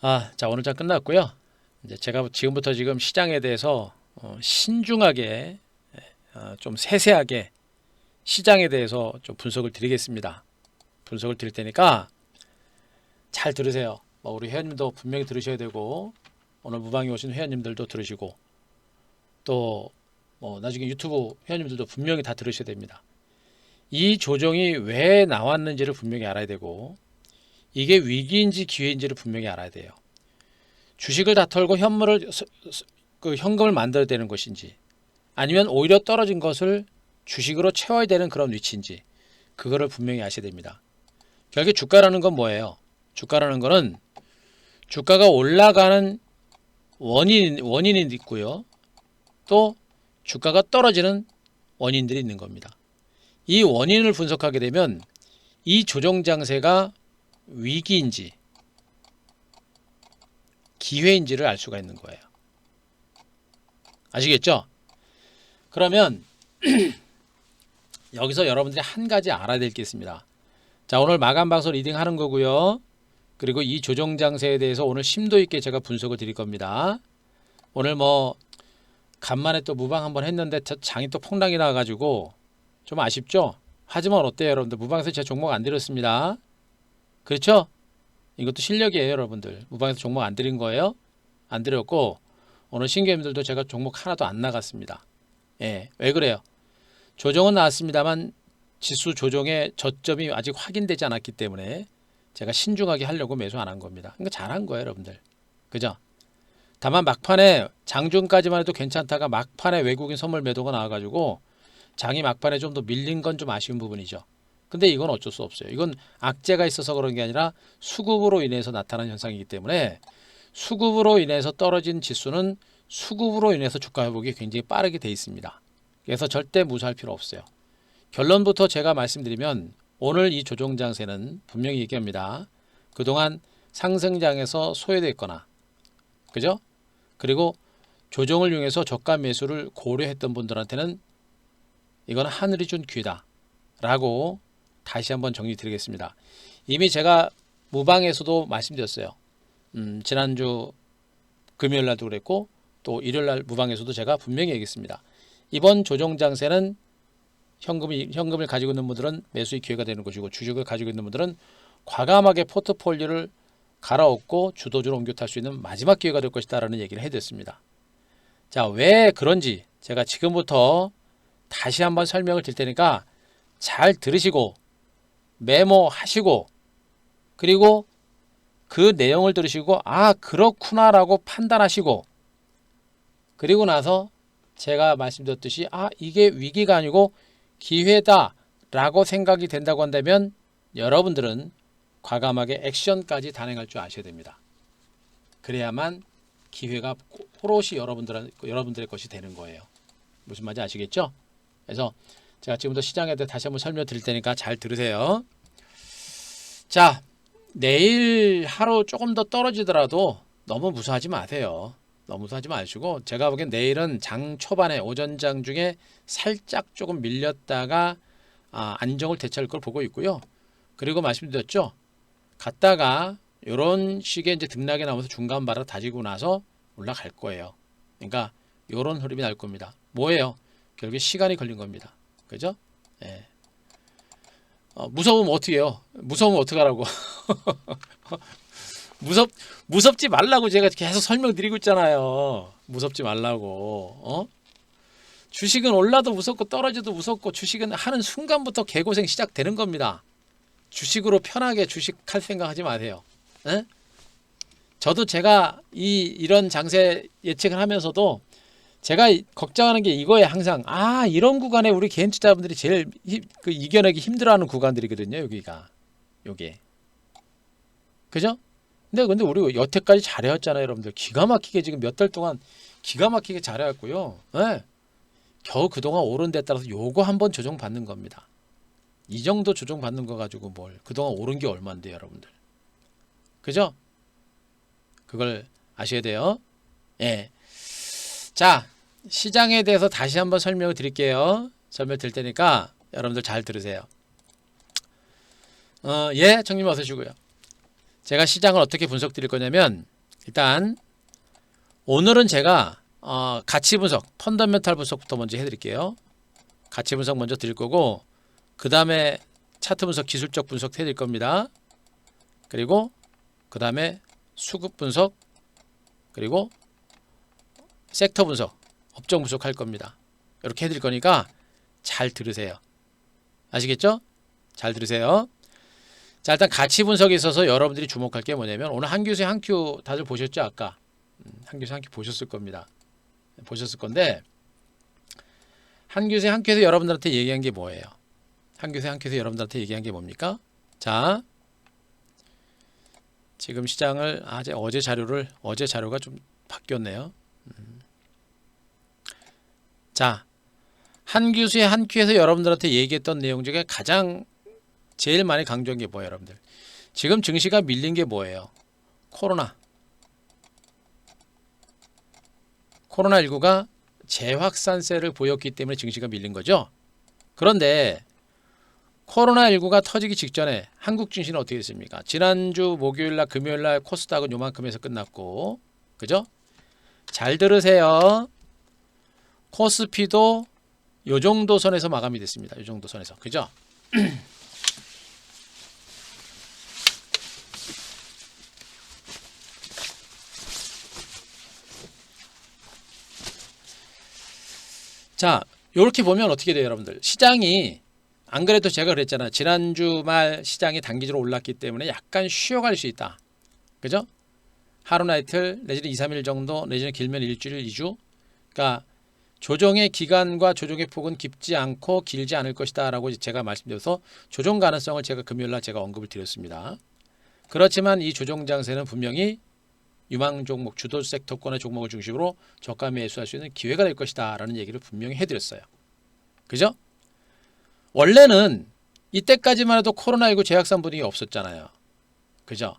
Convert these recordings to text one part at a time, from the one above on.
자, 오늘 장 끝났고요. 이제 제가 지금부터 지금 시장에 대해서 신중하게 좀 세세하게 시장에 대해서 좀 분석을 드리겠습니다. 분석을 드릴 테니까 잘 들으세요. 우리 회원님도 분명히 들으셔야 되고 오늘 무방에 오신 회원님들도 들으시고 또 나중에 유튜브 회원님들도 분명히 다 들으셔야 됩니다. 이 조정이 왜 나왔는지를 분명히 알아야 되고 이게 위기인지 기회인지를 분명히 알아야 돼요. 주식을 다 털고 현금을 만들어야 되는 것인지 아니면 오히려 떨어진 것을 주식으로 채워야 되는 그런 위치인지 그거를 분명히 아셔야 됩니다. 결국 주가라는 건 뭐예요? 주가라는 거는 주가가 올라가는 원인이 있고요. 또 주가가 떨어지는 원인들이 있는 겁니다. 이 원인을 분석하게 되면 이 조정 장세가 위기인지 기회인지를 알 수가 있는 거예요. 아시겠죠? 그러면 여기서 여러분들이 한 가지 알아야 될 게 있습니다. 자, 오늘 마감 방송 리딩 하는 거고요. 그리고 이 조정 장세에 대해서 오늘 심도 있게 제가 분석을 드릴 겁니다. 오늘 간만에 또 무방 한번 했는데 장이 또 폭락이 나가지고 좀 아쉽죠? 하지만 어때요, 여러분들? 무방에서 제가 종목 안 드렸습니다. 그렇죠? 이것도 실력이에요, 여러분들. 무방에서 종목 안 드린 거예요. 안 드렸고 오늘 신규님들도 제가 종목 하나도 안 나갔습니다. 예, 왜 그래요? 조정은 나왔습니다만 지수 조정의 저점이 아직 확인되지 않았기 때문에 제가 신중하게 하려고 매수 안 한 겁니다. 그러니까 잘한 거예요, 여러분들. 그죠? 다만 막판에 장중까지만 해도 괜찮다가 막판에 외국인 선물 매도가 나와가지고 장이 막판에 좀 더 밀린 건 좀 아쉬운 부분이죠. 근데 이건 어쩔 수 없어요. 이건 악재가 있어서 그런 게 아니라 수급으로 인해서 나타난 현상이기 때문에 수급으로 인해서 떨어진 지수는 수급으로 인해서 주가 회복이 굉장히 빠르게 돼 있습니다. 그래서 절대 무시할 필요 없어요. 결론부터 제가 말씀드리면 오늘 이 조정 장세는 분명히 얘기합니다. 그동안 상승장에서 소외됐거나 그죠? 그리고 조정을 이용해서 저가 매수를 고려했던 분들한테는 이건 하늘이 준 기회다 라고 다시 한번 정리 드리겠습니다. 이미 제가 무방에서도 말씀드렸어요. 지난주 금요일날도 그랬고 또 일요일날 무방에서도 제가 분명히 얘기했습니다. 이번 조정 장세는 현금을 가지고 있는 분들은 매수의 기회가 되는 것이고 주식을 가지고 있는 분들은 과감하게 포트폴리오를 갈아엎고 주도주로 옮겨 탈 수 있는 마지막 기회가 될 것이다 라는 얘기를 해드렸습니다. 자, 왜 그런지 제가 지금부터 다시 한번 설명을 드릴 테니까 잘 들으시고 메모하시고 그리고 그 내용을 들으시고 그렇구나 라고 판단하시고 그리고 나서 제가 말씀드렸듯이 이게 위기가 아니고 기회다 라고 생각이 된다고 한다면 여러분들은 과감하게 액션까지 단행할 줄 아셔야 됩니다. 그래야만 기회가 오롯이 여러분들의 것이 되는 거예요. 무슨 말인지 아시겠죠? 그래서 제가 지금부터 시장에 대해 다시 한번 설명드릴 테니까 잘 들으세요. 자, 내일 하루 조금 더 떨어지더라도 너무 무서워하지 마세요. 너무 무서워하지 마시고 제가 보기엔 내일은 장 초반에 오전장 중에 살짝 조금 밀렸다가 안정을 되찾을 걸 보고 있고요. 그리고 말씀드렸죠. 갔다가 이런 식의 이제 등락이 나오면서 중간 바닥 다지고 나서 올라갈 거예요. 그러니까 이런 흐름이 날 겁니다. 뭐예요? 결국에 시간이 걸린 겁니다. 그죠? 예. 무서우면 어떻게 해요? 무서우면 어떡하라고? 무섭지 말라고 제가 계속 설명드리고 있잖아요. 무섭지 말라고. 주식은 올라도 무섭고 떨어져도 무섭고 주식은 하는 순간부터 개고생 시작되는 겁니다. 주식으로 편하게 주식할 생각하지 마세요. 에? 저도 제가 이런 장세 예측을 하면서도 제가 걱정하는 게 이거예요. 항상 이런 구간에 우리 개인 투자자분들이 제일 이겨내기 힘들어하는 구간들이거든요. 요게 그죠? 근데 우리 여태까지 잘해왔잖아요, 여러분들. 기가 막히게 지금 몇 달 동안 기가 막히게 잘해왔고요. 네. 겨우 그동안 오른 데 따라서 요거 한번 조정 받는 겁니다. 이 정도 조정 받는 거 가지고 그동안 오른 게 얼만데 여러분들. 그죠? 그걸 아셔야 돼요. 예. 자, 시장에 대해서 다시 한번 설명을 드릴게요. 설명 드릴 테니까 여러분들 잘 들으세요. 예, 청님 어서 오시고요. 제가 시장을 어떻게 분석 드릴 거냐면 일단 오늘은 제가 가치 분석, 펀더멘탈 분석부터 먼저 해드릴게요. 가치 분석 먼저 드릴 거고 그 다음에 차트 분석, 기술적 분석 해드릴 겁니다. 그리고 그 다음에 수급 분석, 그리고 섹터 분석, 업종 분석 할 겁니다. 이렇게 해드릴 거니까 잘 들으세요. 아시겠죠? 잘 들으세요. 자, 일단 가치 분석에 있어서 여러분들이 주목할 게 뭐냐면 오늘 한규수의 한큐 다들 보셨죠? 아까 한규수의 한큐 보셨을 겁니다. 보셨을 건데 한규수의 한큐에서 여러분들한테 얘기한 게 뭐예요? 한규수의 한큐에서 여러분들한테 얘기한 게 뭡니까? 자, 지금 시장을 어제 자료가 좀 바뀌었네요. 자, 한규수의 한큐에서 여러분들한테 얘기했던 내용 중에 가장 제일 많이 강조한 게 뭐예요, 여러분들? 지금 증시가 밀린 게 뭐예요? 코로나19가 재확산세를 보였기 때문에 증시가 밀린 거죠. 그런데 코로나19가 터지기 직전에 한국 증시는 어떻게 됐습니까? 지난주 목요일날 금요일날 코스닥은 요만큼에서 끝났고, 그죠? 잘 들으세요. 코스피도 요 정도 선에서 마감이 됐습니다. 요 정도 선에서, 그죠? 자, 이렇게 보면 어떻게 돼요, 여러분들? 시장이 안 그래도 제가 그랬잖아요. 지난주 말 시장이 단기적으로 올랐기 때문에 약간 쉬어갈 수 있다. 그죠? 하루나 이틀 내지는 2, 3일 정도 내지는 길면 일주일, 2주. 그러니까 조정의 기간과 조정의 폭은 깊지 않고 길지 않을 것이다 라고 제가 말씀드려서 조정 가능성을 제가 금요일날 제가 언급을 드렸습니다. 그렇지만 이 조정 장세는 분명히 유망 종목, 주도 섹터권의 종목을 중심으로 저가 매수할 수 있는 기회가 될 것이다 라는 얘기를 분명히 해드렸어요. 그죠? 원래는 이때까지만 해도 코로나19 재확산 분위기 없었잖아요. 그죠?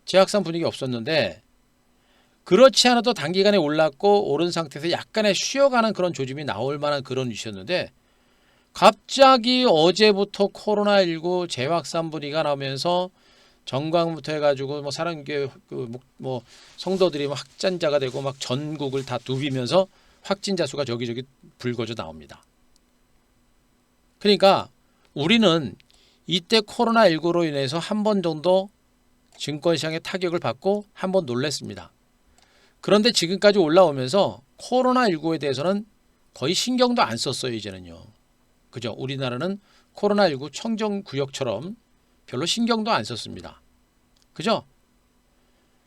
재확산 분위기 없었는데 그렇지 않아도 단기간에 올랐고 오른 상태에서 약간의 쉬어가는 그런 조짐이 나올 만한 그런 이슈였는데 갑자기 어제부터 코로나19 재확산 분위기가 나오면서 정광부터 해가지고 뭐 사랑교회 뭐 성도들이 확진자가 되고 막 전국을 다 누비면서 확진자 수가 저기저기 불거져 나옵니다. 그러니까 우리는 이때 코로나19로 인해서 한 번 정도 증권시장의 타격을 받고 한 번 놀랬습니다. 그런데 지금까지 올라오면서 코로나19에 대해서는 거의 신경도 안 썼어요. 이제는요. 그죠? 우리나라는 코로나19 청정구역처럼 별로 신경도 안 썼습니다. 그죠?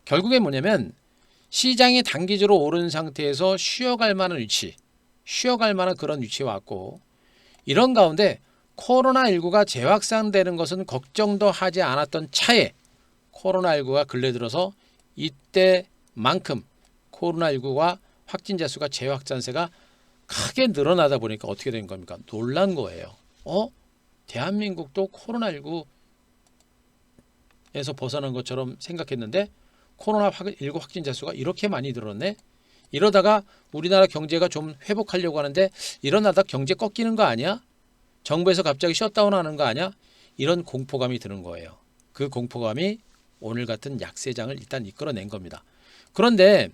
결국에 뭐냐면 시장이 단기적으로 오른 상태에서 쉬어갈 만한 위치, 쉬어갈 만한 그런 위치에 왔고 이런 가운데 코로나19가 재확산되는 것은 걱정도 하지 않았던 차에 코로나19가 근래 들어서 이때만큼 코로나19가 확진자 수가 재확산세가 크게 늘어나다 보니까 어떻게 된 겁니까? 놀란 거예요. 대한민국도 코로나19에서 벗어난 것처럼 생각했는데 코로나19 확진자 수가 이렇게 많이 늘었네? 이러다가 우리나라 경제가 좀 회복하려고 하는데 이러다가 경제 꺾이는 거 아니야? 정부에서 갑자기 셧다운하는 거 아니야? 이런 공포감이 드는 거예요. 그 공포감이 오늘 같은 약세장을 일단 이끌어낸 겁니다. 그런데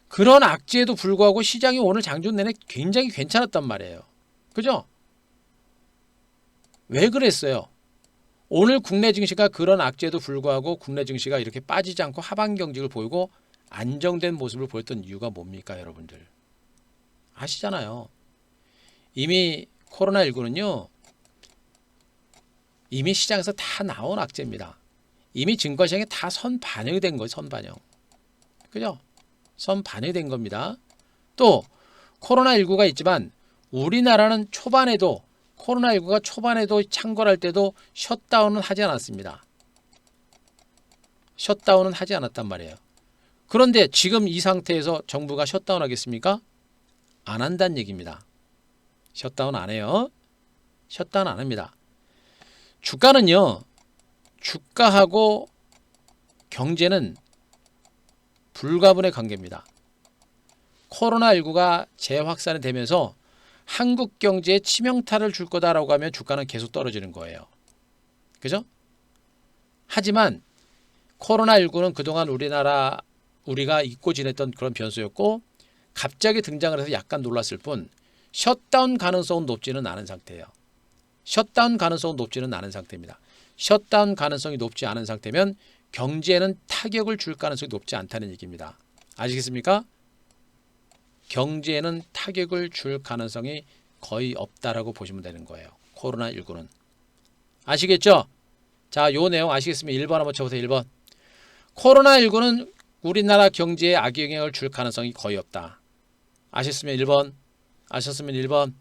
그런 악재에도 불구하고 시장이 오늘 장중 내내 굉장히 괜찮았단 말이에요. 그죠? 왜 그랬어요? 오늘 국내 증시가 그런 악재에도 불구하고 국내 증시가 이렇게 빠지지 않고 하방 경직을 보이고 안정된 모습을 보였던 이유가 뭡니까, 여러분들? 아시잖아요. 이미 코로나19는요. 이미 시장에서 다 나온 악재입니다. 이미 증권시장에 다 선반영이 된 거예요. 선반영. 그죠? 선반영된 겁니다. 또 코로나19가 있지만 우리나라는 초반에도 코로나19가 초반에도 창궐할 때도 셧다운은 하지 않았습니다. 셧다운은 하지 않았단 말이에요. 그런데 지금 이 상태에서 정부가 셧다운 하겠습니까? 안 한다는 얘기입니다. 셧다운 안 해요. 셧다운 안 합니다. 주가는요. 주가하고 경제는 불가분의 관계입니다. 코로나19가 재확산이 되면서 한국 경제에 치명타를 줄 거다라고 하면 주가는 계속 떨어지는 거예요. 그죠? 하지만 코로나19는 그동안 우리가 잊고 지냈던 그런 변수였고 갑자기 등장을 해서 약간 놀랐을 뿐 셧다운 가능성은 높지는 않은 상태예요. 셧다운 가능성은 높지는 않은 상태입니다. 셧다운 가능성이 높지 않은 상태면 경제에는 타격을 줄 가능성이 높지 않다는 얘기입니다. 아시겠습니까? 경제에는 타격을 줄 가능성이 거의 없다라고 보시면 되는 거예요. 코로나19는. 아시겠죠? 자, 요 내용 아시겠으면 1번 한번 쳐보세요. 1번. 코로나19는 우리나라 경제에 악영향을 줄 가능성이 거의 없다. 아셨으면 1번. 아셨으면 1번.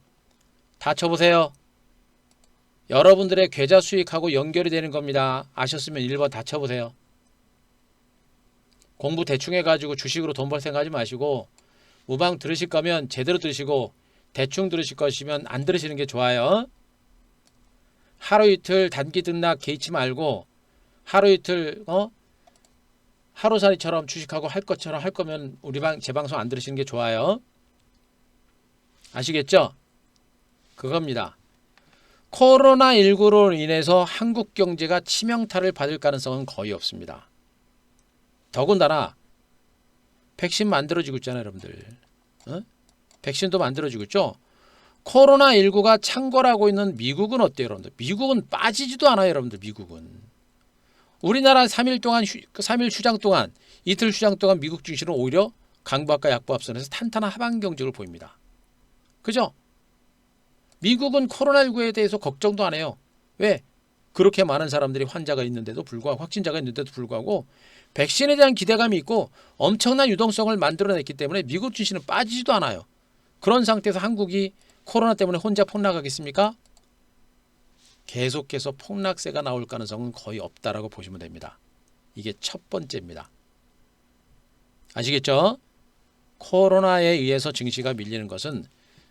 다 쳐보세요. 여러분들의 계좌 수익하고 연결이 되는 겁니다. 아셨으면 1번 다 쳐보세요. 공부 대충 해가지고 주식으로 돈 벌 생각하지 마시고 무방 들으실 거면 제대로 들으시고 대충 들으실 것이면 안 들으시는 게 좋아요. 하루 이틀 단기 등락 개의치 말고 하루 이틀 하루살이처럼 주식하고 할 것처럼 할 거면 제 방송 안 들으시는 게 좋아요. 아시겠죠? 그겁니다. 코로나19로 인해서 한국 경제가 치명타를 받을 가능성은 거의 없습니다. 더군다나 백신 만들어지고 있잖아요, 여러분들. 백신도 만들어지고 있죠. 코로나19가 창궐하고 있는 미국은 어때요, 여러분들? 미국은 빠지지도 않아요, 여러분들. 미국은. 우리나라 3일 동안 3일 휴장 동안 이틀 휴장 동안 미국 증시는 오히려 강보합과 약보합선에서 탄탄한 하방 경직을 보입니다. 그죠? 미국은 코로나19에 대해서 걱정도 안 해요. 왜? 그렇게 많은 사람들이 환자가 있는데도 불구하고 확진자가 있는데도 불구하고 백신에 대한 기대감이 있고 엄청난 유동성을 만들어냈기 때문에 미국 증시는 빠지지도 않아요. 그런 상태에서 한국이 코로나 때문에 혼자 폭락하겠습니까? 계속해서 폭락세가 나올 가능성은 거의 없다라고 보시면 됩니다. 이게 첫 번째입니다. 아시겠죠? 코로나에 의해서 증시가 밀리는 것은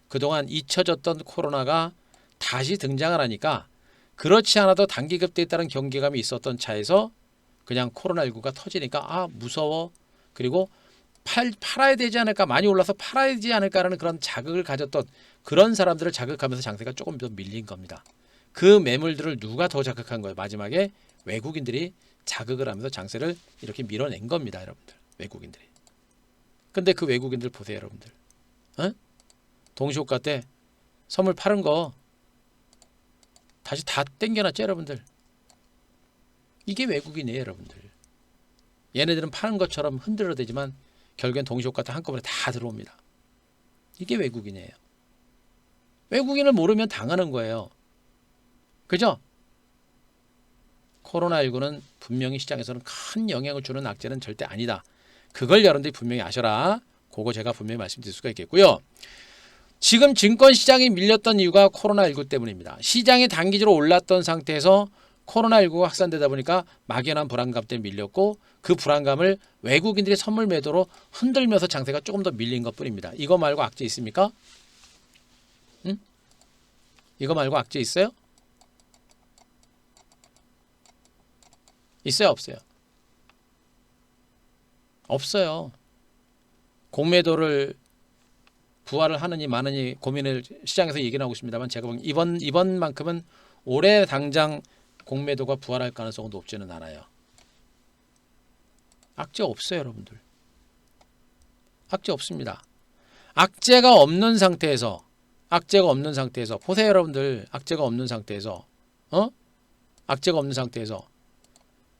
그동안 잊혀졌던 코로나가 다시 등장을 하니까 그렇지 않아도 단기 급대에 따른 경계감이 있었던 차에서 그냥 코로나19가 터지니까 아 무서워. 그리고 팔아야 되지 않을까, 많이 올라서 팔아야 되지 않을까라는 그런 자극을 가졌던 그런 사람들을 자극하면서 장세가 조금 더 밀린 겁니다. 그 매물들을 누가 더 자극한 거예요? 마지막에 외국인들이 자극을 하면서 장세를 이렇게 밀어낸 겁니다. 여러분들. 외국인들이. 근데 그 외국인들 보세요. 여러분들. 동시호가 때 선물 파는 거 다시 다 땡겨놨죠. 여러분들. 이게 외국인이에요. 여러분들. 얘네들은 파는 것처럼 흔들어대지만 결국엔 동시호가 때 한꺼번에 다 들어옵니다. 이게 외국인이에요. 외국인을 모르면 당하는 거예요. 그죠? 코로나19는 분명히 시장에서는 큰 영향을 주는 악재는 절대 아니다. 그걸 여러분들이 분명히 아셔라. 그거 제가 분명히 말씀드릴 수가 있겠고요. 지금 증권시장이 밀렸던 이유가 코로나19 때문입니다. 시장이 단기적으로 올랐던 상태에서 코로나19가 확산되다 보니까 막연한 불안감 때문에 밀렸고 그 불안감을 외국인들의 선물 매도로 흔들면서 장세가 조금 더 밀린 것뿐입니다. 이거 말고 악재 있습니까? 이거 말고 악재 있어요? 있어요? 없어요? 없어요. 공매도를 부활을 하느니 마느니 고민을 시장에서 얘기는 하고 있습니다만 제가 보기엔 이번만큼은 올해 당장 공매도가 부활할 가능성은 높지는 않아요. 악재 없어요, 여러분들. 악재 없습니다. 악재가 없는 상태에서 보세요, 여러분들. 악재가 없는 상태에서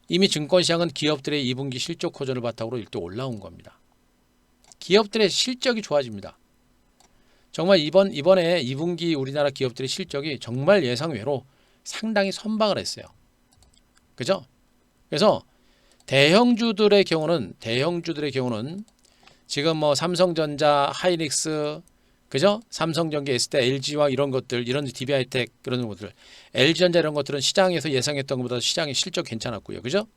이미 증권시장은 기업들의 2분기 실적 호전을 바탕으로 일단 올라온 겁니다. 기업들의 실적이 좋아집니다. 정말 이번에 2분기 우리나라 기업들의 실적이 정말 예상외로 상당히 선방을 했어요. 그죠? 그래서 대형주들의 경우는 지금 뭐 삼성전자, 하이닉스, 그죠? 삼성전기, S대, LG와 이런 것들, 이런 DB하이텍 그런 것들, LG전자 이런 것들은 시장에서 예상했던 것보다 시장의 실적 괜찮았고요. 그죠?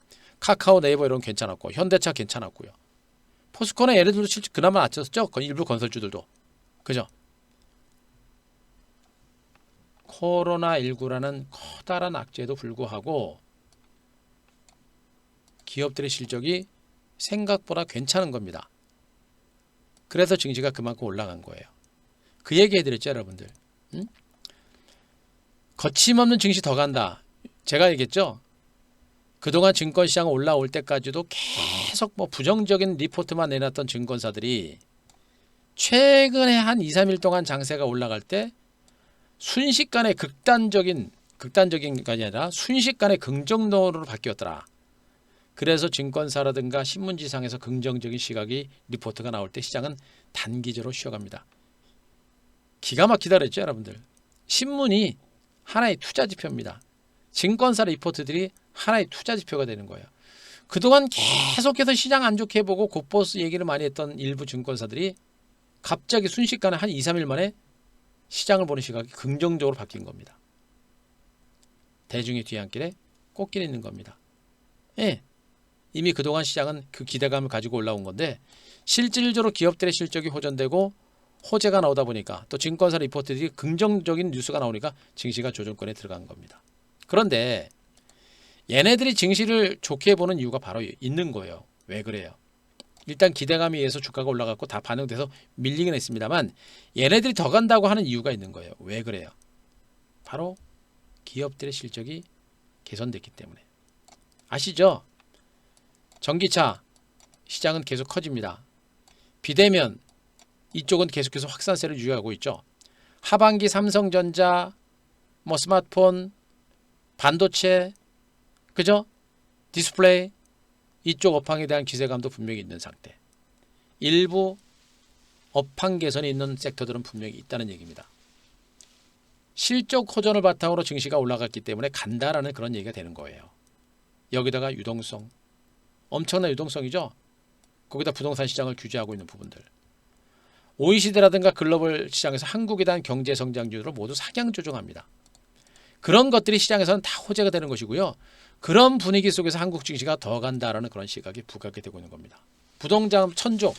카카오, 네이버 이런 거 괜찮았고, 현대차 괜찮았고요. 포스코는 얘네들도 실적 그나마 낮췄죠? 일부 건설주들도. 그죠? 코로나19라는 커다란 악재에도 불구하고 기업들의 실적이 생각보다 괜찮은 겁니다. 그래서 증시가 그만큼 올라간 거예요. 그 얘기 해드렸죠, 여러분들. 거침없는 증시 더 간다. 제가 얘기했죠. 그동안 증권시장 올라올 때까지도 계속 뭐 부정적인 리포트만 내놨던 증권사들이 최근에 한 2, 3일 동안 장세가 올라갈 때 순식간에 극단적인 게 아니라 순식간에 긍정적으로 바뀌었더라. 그래서 증권사라든가 신문지상에서 긍정적인 시각이 리포트가 나올 때 시장은 단기적으로 쉬어갑니다. 기가 막히다 그랬죠, 여러분들. 신문이 하나의 투자 지표입니다. 증권사 리포트들이 하나의 투자 지표가 되는 거예요. 그동안 계속해서 시장 안 좋게 보고 곧보스 얘기를 많이 했던 일부 증권사들이 갑자기 순식간에 한 2, 3일 만에 시장을 보는 시각이 긍정적으로 바뀐 겁니다. 대중의 뒤안길에 꽃길이 있는 겁니다. 예, 이미 그동안 시장은 그 기대감을 가지고 올라온 건데 실질적으로 기업들의 실적이 호전되고 호재가 나오다 보니까 또 증권사 리포트들이 긍정적인 뉴스가 나오니까 증시가 조정권에 들어간 겁니다. 그런데 얘네들이 증시를 좋게 보는 이유가 바로 있는 거예요. 왜 그래요? 일단 기대감에 의해서 주가가 올라갔고 다 반영돼서 밀리긴 했습니다만 얘네들이 더 간다고 하는 이유가 있는 거예요. 왜 그래요? 바로 기업들의 실적이 개선됐기 때문에. 아시죠? 전기차 시장은 계속 커집니다. 비대면 이쪽은 계속해서 확산세를 유지하고 있죠. 하반기 삼성전자, 뭐 스마트폰, 반도체, 그죠? 디스플레이 이쪽 업황에 대한 기대감도 분명히 있는 상태. 일부 업황 개선이 있는 섹터들은 분명히 있다는 얘기입니다. 실적 호전을 바탕으로 증시가 올라갔기 때문에 간다라는 그런 얘기가 되는 거예요. 여기다가 유동성, 엄청난 유동성이죠. 거기다 부동산 시장을 규제하고 있는 부분들. OECD라든가 글로벌 시장에서 한국에 대한 경제 성장률을 모두 상향 조정합니다. 그런 것들이 시장에서는 다 호재가 되는 것이고요. 그런 분위기 속에서 한국 증시가 더 간다라는 그런 시각이 부각이 되고 있는 겁니다. 부동자금 1000조,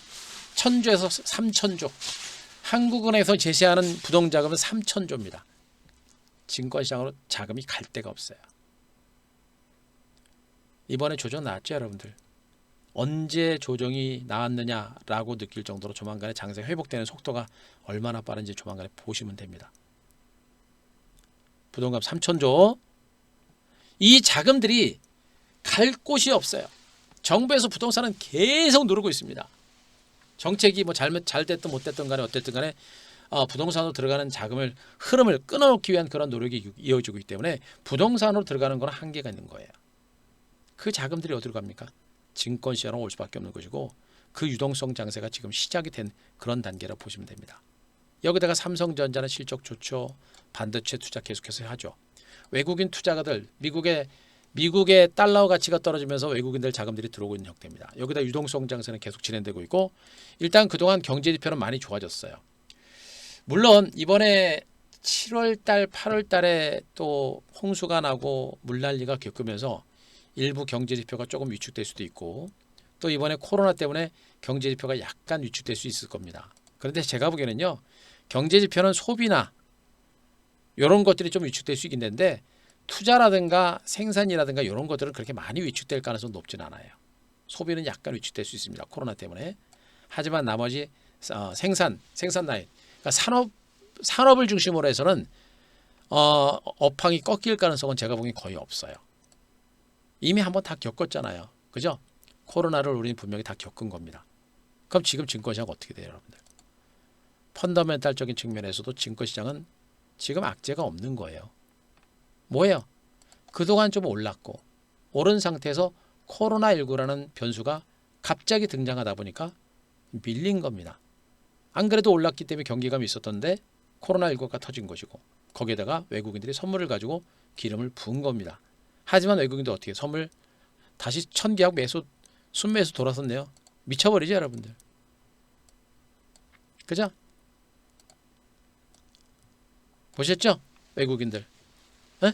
1000조에서 3000조. 한국은행에서 제시하는 부동자금은 3000조입니다. 증권시장으로 자금이 갈 데가 없어요. 이번에 조정 나왔죠, 여러분들. 언제 조정이 나왔느냐라고 느낄 정도로 조만간에 장세 회복되는 속도가 얼마나 빠른지 조만간에 보시면 됩니다. 부동산 3000조. 이 자금들이 갈 곳이 없어요. 정부에서 부동산은 계속 누르고 있습니다. 정책이 뭐 잘 됐든 못 됐든 간에 어쨌든 간에 부동산으로 들어가는 자금을 흐름을 끊어놓기 위한 그런 노력이 이어지고 있기 때문에 부동산으로 들어가는 건 한계가 있는 거예요. 그 자금들이 어디로 갑니까? 증권시장으로 올 수밖에 없는 것이고 그 유동성 장세가 지금 시작이 된 그런 단계라고 보시면 됩니다. 여기다가 삼성전자는 실적 좋죠. 반도체 투자 계속해서 하죠. 외국인 투자가들 미국의 달러 가치가 떨어지면서 외국인들 자금들이 들어오고 있는 형태입니다. 여기다 유동성 장세는 계속 진행되고 있고 일단 그동안 경제 지표는 많이 좋아졌어요. 물론 이번에 7월달 8월달에 또 홍수가 나고 물난리가 겪으면서 일부 경제 지표가 조금 위축될 수도 있고 또 이번에 코로나 때문에 경제 지표가 약간 위축될 수 있을 겁니다. 그런데 제가 보기에는요. 경제 지표는 소비나 이런 것들이 좀 위축될 수 있는데 투자라든가 생산이라든가 이런 것들은 그렇게 많이 위축될 가능성은 높진 않아요. 소비는 약간 위축될 수 있습니다. 코로나 때문에. 하지만 나머지 생산 라인, 그러니까 산업을 중심으로 해서는 업황이 꺾일 가능성은 제가 보기엔 거의 없어요. 이미 한번 다 겪었잖아요. 그죠? 코로나를 우리는 분명히 다 겪은 겁니다. 그럼 지금 증권시장 어떻게 돼요, 여러분들? 펀더멘탈적인 측면에서도 증권시장은 지금 악재가 없는 거예요. 뭐예요? 그동안 좀 올랐고 오른 상태에서 코로나19라는 변수가 갑자기 등장하다 보니까 밀린 겁니다. 안 그래도 올랐기 때문에 경기감이 있었던데 코로나19가 터진 것이고 거기에다가 외국인들이 선물을 가지고 기름을 부은 겁니다. 하지만 외국인도 어떻게 선물 다시 1000계약 순매수 돌아섰네요. 미쳐버리죠, 여러분들. 그죠? 보셨죠? 외국인들. 에?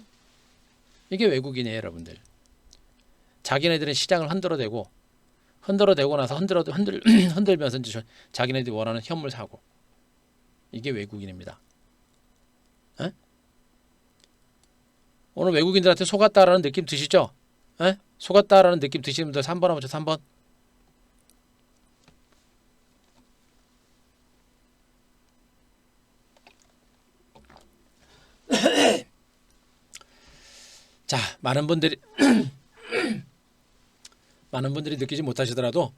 이게 외국인이에요, 여러분들. 자기네들은 시장을 흔들어대고 나서 흔들면서 이제 자기네들이 원하는 현물 사고. 이게 외국인입니다. 에? 오늘 외국인들한테 속았다라는 느낌 드시죠? 에? 속았다라는 느낌 드시는 분들 3번 한번 쳐. 3번. 자, 많은 분들이 많은 분들이 느끼지 못하시더라도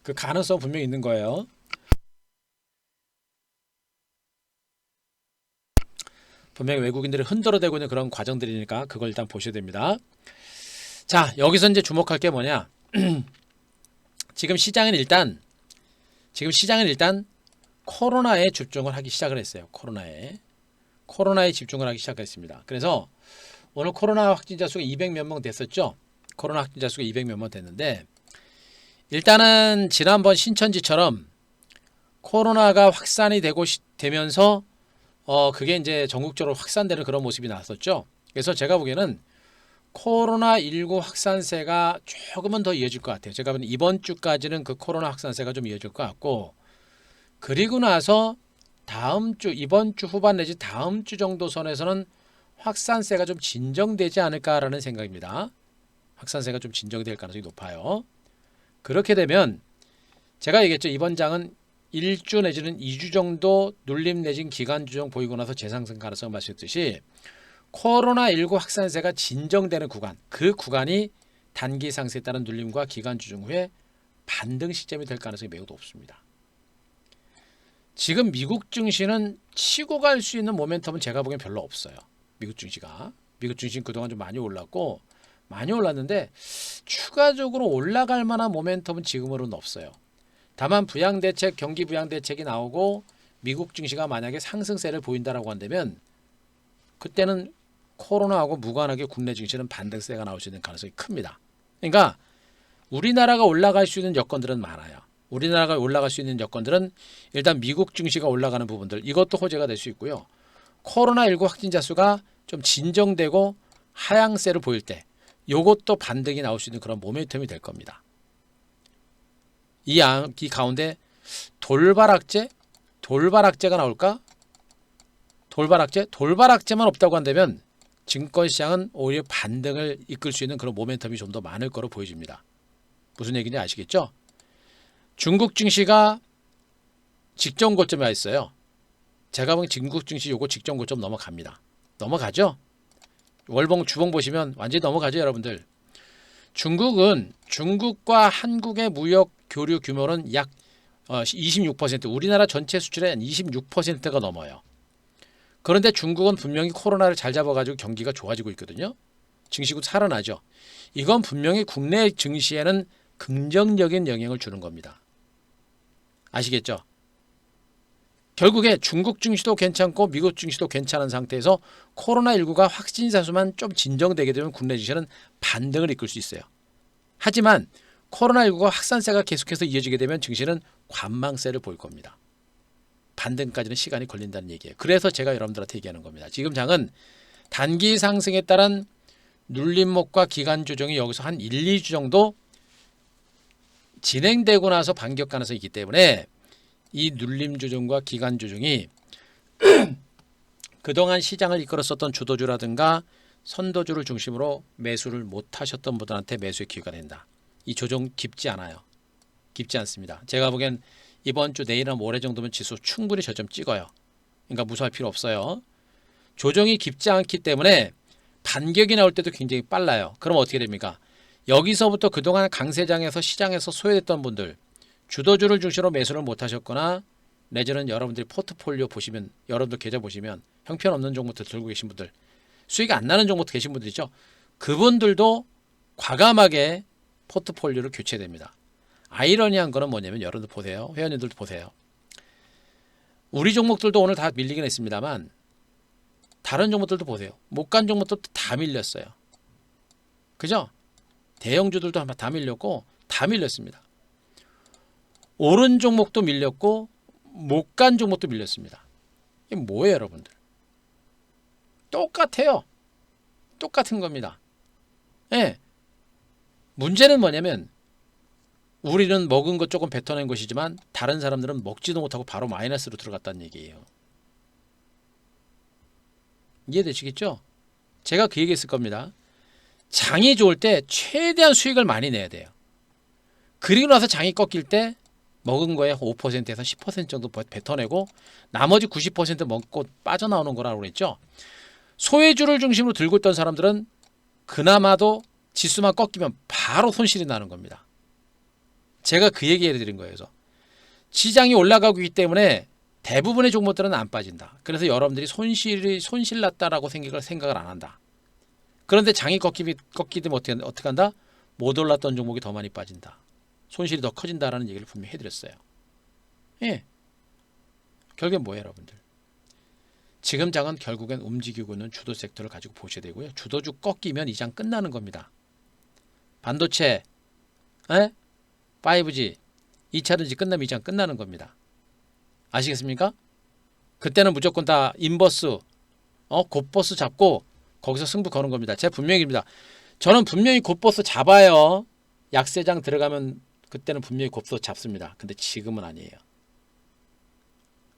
그 가능성 분명히 있는 거예요. 분명히 외국인들이 흔들어대고 있는 그런 과정들이니까 그걸 일단 보셔야 됩니다. 자, 여기서 이제 주목할 게 뭐냐? 지금 시장은 일단 코로나에 집중을 하기 시작을 했어요. 코로나에 집중을 하기 시작했습니다. 그래서 오늘 코로나 확진자 수가 200몇 명 됐었죠. 코로나 확진자 수가 200몇 명 됐는데 일단은 지난번 신천지처럼 코로나가 확산이 되면서 그게 이제 전국적으로 확산되는 그런 모습이 나왔었죠. 그래서 제가 보기에는 코로나19 확산세가 조금은 더 이어질 것 같아요. 제가 보기에는 이번 주까지는 그 코로나 확산세가 좀 이어질 것 같고, 그리고 나서 다음 주, 이번 주 후반 내지 다음 주 정도 선에서는 확산세가 좀 진정되지 않을까라는 생각입니다. 확산세가 좀 진정될 가능성이 높아요. 그렇게 되면 제가 얘기했죠. 이번 장은 1주 내지는 2주 정도 눌림 내진 기간 조정 보이고 나서 재상승 가능성을 말씀드렸듯이 코로나19 확산세가 진정되는 구간, 그 구간이 단기 상승에 따른 눌림과 기간 조정 후에 반등 시점이 될 가능성이 매우 높습니다. 지금 미국 증시는 치고 갈 수 있는 모멘텀은 제가 보기엔 별로 없어요. 미국 증시는 그동안 좀 많이 올랐는데 추가적으로 올라갈 만한 모멘텀은 지금으로는 없어요. 다만 부양대책, 경기 부양대책이 나오고 미국 증시가 만약에 상승세를 보인다라고 한다면 그때는 코로나하고 무관하게 국내 증시는 반등세가 나올 수 있는 가능성이 큽니다. 그러니까 우리나라가 올라갈 수 있는 여건들은 많아요. 우리나라가 올라갈 수 있는 여건들은 일단 미국 증시가 올라가는 부분들, 이것도 호재가 될 수 있고요. 코로나19 확진자 수가 좀 진정되고 하향세를 보일 때 이것도 반등이 나올 수 있는 그런 모멘텀이 될 겁니다. 이 가운데 돌발악재가 나올까? 돌발악재만 없다고 한다면 증권시장은 오히려 반등을 이끌 수 있는 그런 모멘텀이 좀 더 많을 거로 보여집니다. 무슨 얘기인지 아시겠죠? 중국 증시가 직전 고점에 와 있어요. 제가 보기엔 중국 증시 요거 직전 고점 넘어갑니다. 넘어가죠? 월봉 주봉 보시면 완전히 넘어가죠, 여러분들. 중국과 한국의 무역 교류 규모는 약 26%, 우리나라 전체 수출의 한 26%가 넘어요. 그런데 중국은 분명히 코로나를 잘 잡아가지고 경기가 좋아지고 있거든요. 증시가 살아나죠. 이건 분명히 국내 증시에는 긍정적인 영향을 주는 겁니다. 아시겠죠? 결국에 중국 증시도 괜찮고 미국 증시도 괜찮은 상태에서 코로나19가 확진자 수만 좀 진정되게 되면 국내 증시는 반등을 이끌 수 있어요. 하지만 코로나19가 확산세가 계속해서 이어지게 되면 증시는 관망세를 보일 겁니다. 반등까지는 시간이 걸린다는 얘기예요. 그래서 제가 여러분들한테 얘기하는 겁니다. 지금 장은 단기 상승에 따른 눌림목과 기간 조정이 여기서 한 1, 2주 정도 진행되고 나서 반격 가능성이 있기 때문에 이 눌림 조정과 기간 조정이 그동안 시장을 이끌었었던 주도주라든가 선도주를 중심으로 매수를 못하셨던 분들한테 매수의 기회가 된다. 이 조정 깊지 않아요. 깊지 않습니다. 제가 보기엔 이번 주 내일이나 모레 정도면 지수 충분히 저점 찍어요. 그러니까 무서워할 필요 없어요. 조정이 깊지 않기 때문에 반격이 나올 때도 굉장히 빨라요. 그럼 어떻게 됩니까? 여기서부터 그동안 강세장에서 시장에서 소외됐던 분들, 주도주를 중심으로 매수를 못하셨거나 내지는 여러분들이 포트폴리오 보시면, 여러분들 계좌 보시면 형편없는 종목들 들고 계신 분들, 수익이 안 나는 종목도 계신 분들이죠. 그분들도 과감하게 포트폴리오를 교체됩니다. 아이러니한 거는 뭐냐면 여러분들 보세요. 회원님들도 보세요. 우리 종목들도 오늘 다 밀리긴 했습니다만 다른 종목들도 보세요. 못 간 종목들도 다 밀렸어요. 그죠? 대형주들도 다 밀렸고 다 밀렸습니다. 오른 종목도 밀렸고 못 간 종목도 밀렸습니다. 이게 뭐예요, 여러분들? 똑같아요. 똑같은 겁니다. 예. 문제는 뭐냐면 우리는 먹은 것 조금 뱉어낸 것이지만 다른 사람들은 먹지도 못하고 바로 마이너스로 들어갔다는 얘기예요. 이해되시겠죠? 제가 그 얘기했을 겁니다. 장이 좋을 때 최대한 수익을 많이 내야 돼요. 그리고 나서 장이 꺾일 때 먹은 거에 5%에서 10% 정도 뱉어내고 나머지 90% 먹고 빠져나오는 거라고 그랬죠. 소외주를 중심으로 들고 있던 사람들은 그나마도 지수만 꺾이면 바로 손실이 나는 겁니다. 제가 그 얘기해 드린 거예요. 그래서 시장이 올라가고 있기 때문에 대부분의 종목들은 안 빠진다. 그래서 여러분들이 손실 났다라고 생각을 안 한다. 그런데 장이 꺾이면 어떻게 한다? 못 올랐던 종목이 더 많이 빠진다. 손실이 더 커진다라는 얘기를 분명히 해드렸어요. 예. 결국엔 뭐예요, 여러분들? 지금 장은 결국엔 움직이고 있는 주도 섹터를 가지고 보셔야 되고요. 주도주 꺾이면 이 장 끝나는 겁니다. 반도체, 5G, 2차전지 끝나면 이 장 끝나는 겁니다. 아시겠습니까? 그때는 무조건 다 인버스, 곧버스 잡고 거기서 승부 거는 겁니다. 제가 분명히 얘기합니다. 저는 분명히 곧버스 잡아요. 약세장 들어가면 그때는 분명히 곧버스 잡습니다. 근데 지금은 아니에요.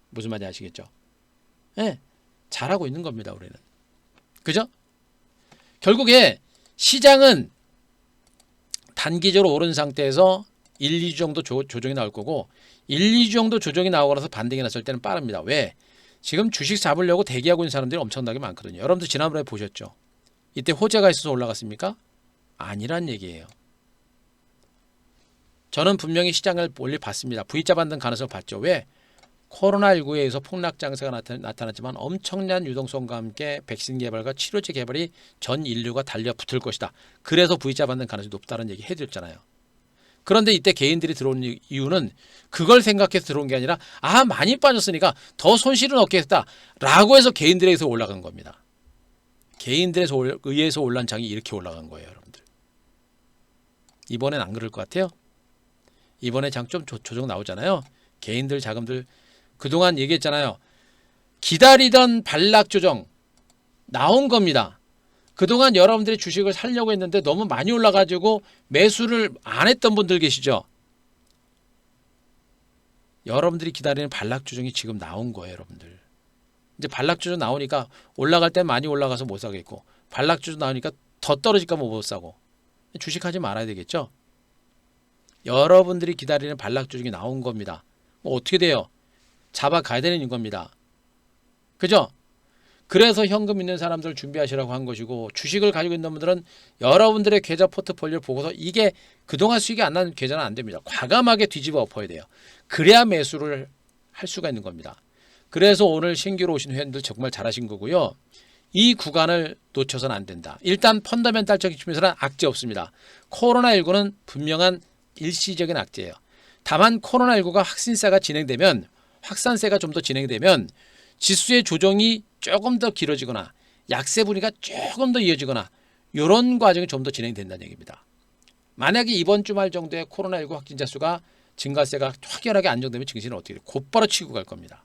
무슨 말인지 아시겠죠? 예, 잘하고 있는 겁니다. 우리는. 그죠? 결국에 시장은 단기적으로 오른 상태에서 1, 2주 정도 조정이 나올 거고 1, 2주 정도 조정이 나오고 나서 반등이 났을 때는 빠릅니다. 왜? 지금 주식 잡으려고 대기하고 있는 사람들이 엄청나게 많거든요. 여러분들 지난번에 보셨죠? 이때 호재가 있어서 올라갔습니까? 아니란 얘기예요. 저는 분명히 시장을 멀리 봤습니다. V자 반등 가능성을 봤죠. 왜? 코로나19에 의해서 폭락 장세가 나타났지만 엄청난 유동성과 함께 백신 개발과 치료제 개발이 전 인류가 달려붙을 것이다. 그래서 V자 반등 가능성이 높다는 얘기 해드렸잖아요. 그런데 이때 개인들이 들어온 이유는 그걸 생각해서 들어온 게 아니라 많이 빠졌으니까 더 손실은 없겠다 라고 해서 개인들에 의해서 올라간 겁니다. 개인들에 의해서 올란 장이 이렇게 올라간 거예요. 여러분들. 이번엔 안 그럴 것 같아요. 이번에 장 좀 조정 나오잖아요. 개인들 자금들 그동안 얘기했잖아요. 기다리던 반락 조정 나온 겁니다. 그동안 여러분들이 주식을 살려고 했는데 너무 많이 올라가지고 매수를 안 했던 분들 계시죠? 여러분들이 기다리는 반락 조정이 지금 나온 거예요. 여러분들. 이제 반락 조정 나오니까 올라갈 때 많이 올라가서 못 사겠고 반락 조정 나오니까 더 떨어질까 못 사고 주식하지 말아야 되겠죠? 여러분들이 기다리는 반락 조정이 나온 겁니다. 어떻게 돼요? 잡아가야 되는 겁니다. 그죠? 그래서 현금 있는 사람들 준비하시라고 한 것이고 주식을 가지고 있는 분들은 여러분들의 계좌 포트폴리오를 보고서 이게 그동안 수익이 안 나는 계좌는 안 됩니다. 과감하게 뒤집어 엎어야 돼요. 그래야 매수를 할 수가 있는 겁니다. 그래서 오늘 신규로 오신 회원들 정말 잘하신 거고요. 이 구간을 놓쳐서는 안 된다. 일단 펀더멘탈적인 측면에서는 악재 없습니다. 코로나19는 분명한 일시적인 악재예요. 다만 코로나19가 확산세가 진행되면 확산세가 좀 더 진행되면 지수의 조정이 조금 더 길어지거나 약세 분위기가 조금 더 이어지거나 이런 과정이 좀 더 진행된다는 얘기입니다. 만약에 이번 주말 정도에 코로나19 확진자 수가 증가세가 확연하게 안정되면 증시는 어떻게 돼요? 곧바로 치고 갈 겁니다.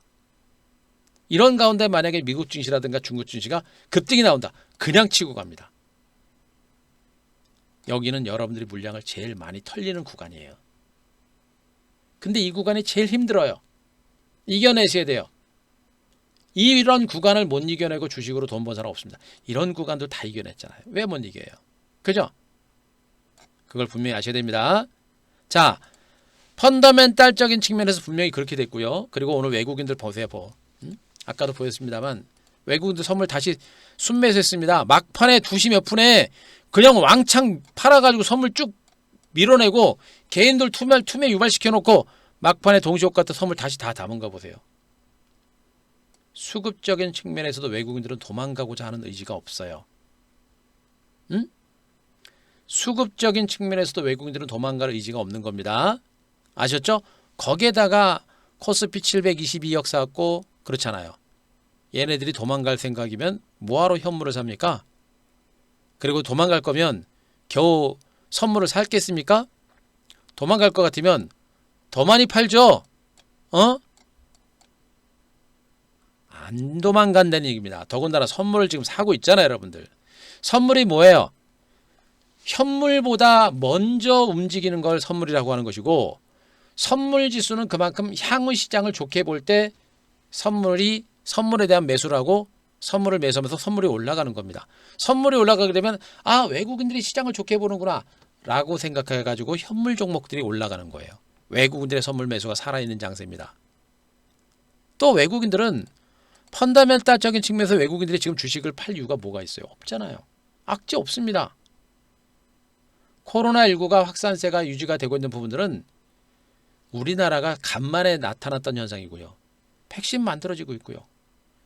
이런 가운데 만약에 미국 증시라든가 중국 증시가 급등이 나온다. 그냥 치고 갑니다. 여기는 여러분들이 물량을 제일 많이 털리는 구간이에요. 근데 이 구간이 제일 힘들어요. 이겨내셔야 돼요. 이런 구간을 못 이겨내고 주식으로 돈 번 사람 없습니다. 이런 구간도 다 이겨냈잖아요. 왜 못 이겨요? 그죠? 그걸 분명히 아셔야 됩니다. 자, 펀더멘탈적인 측면에서 분명히 그렇게 됐고요. 그리고 오늘 외국인들 보세요. 아까도 보였습니다만 외국인들 선물 다시 순매수했습니다. 막판에 2시 몇 분에 그냥 왕창 팔아가지고 선물 쭉 밀어내고 개인들 투매 유발시켜놓고 막판에 동시효과 때 선물 다시 다 담은가 보세요. 수급적인 측면에서도 외국인들은 도망가고자 하는 의지가 없어요. 수급적인 측면에서도 외국인들은 도망갈 의지가 없는 겁니다. 아셨죠? 거기에다가 코스피 722억 사갖고 그렇잖아요. 얘네들이 도망갈 생각이면 뭐하러 현물을 삽니까? 그리고 도망갈 거면 겨우 선물을 살겠습니까? 도망갈 것 같으면 더 많이 팔죠? 안 도망간다는 얘기입니다. 더군다나 선물을 지금 사고 있잖아요, 여러분들. 선물이 뭐예요? 현물보다 먼저 움직이는 걸 선물이라고 하는 것이고 선물 지수는 그만큼 향후 시장을 좋게 볼 때 선물에 대한 매수를 하고 선물을 매수하면서 선물이 올라가는 겁니다. 선물이 올라가게 되면 외국인들이 시장을 좋게 보는구나 라고 생각해가지고 현물 종목들이 올라가는 거예요. 외국인들의 선물 매수가 살아있는 장세입니다. 또 외국인들은 펀더멘탈적인 측면에서 외국인들이 지금 주식을 팔 이유가 뭐가 있어요? 없잖아요. 악재 없습니다. 코로나19가 확산세가 유지가 되고 있는 부분들은 우리나라가 간만에 나타났던 현상이고요. 백신 만들어지고 있고요.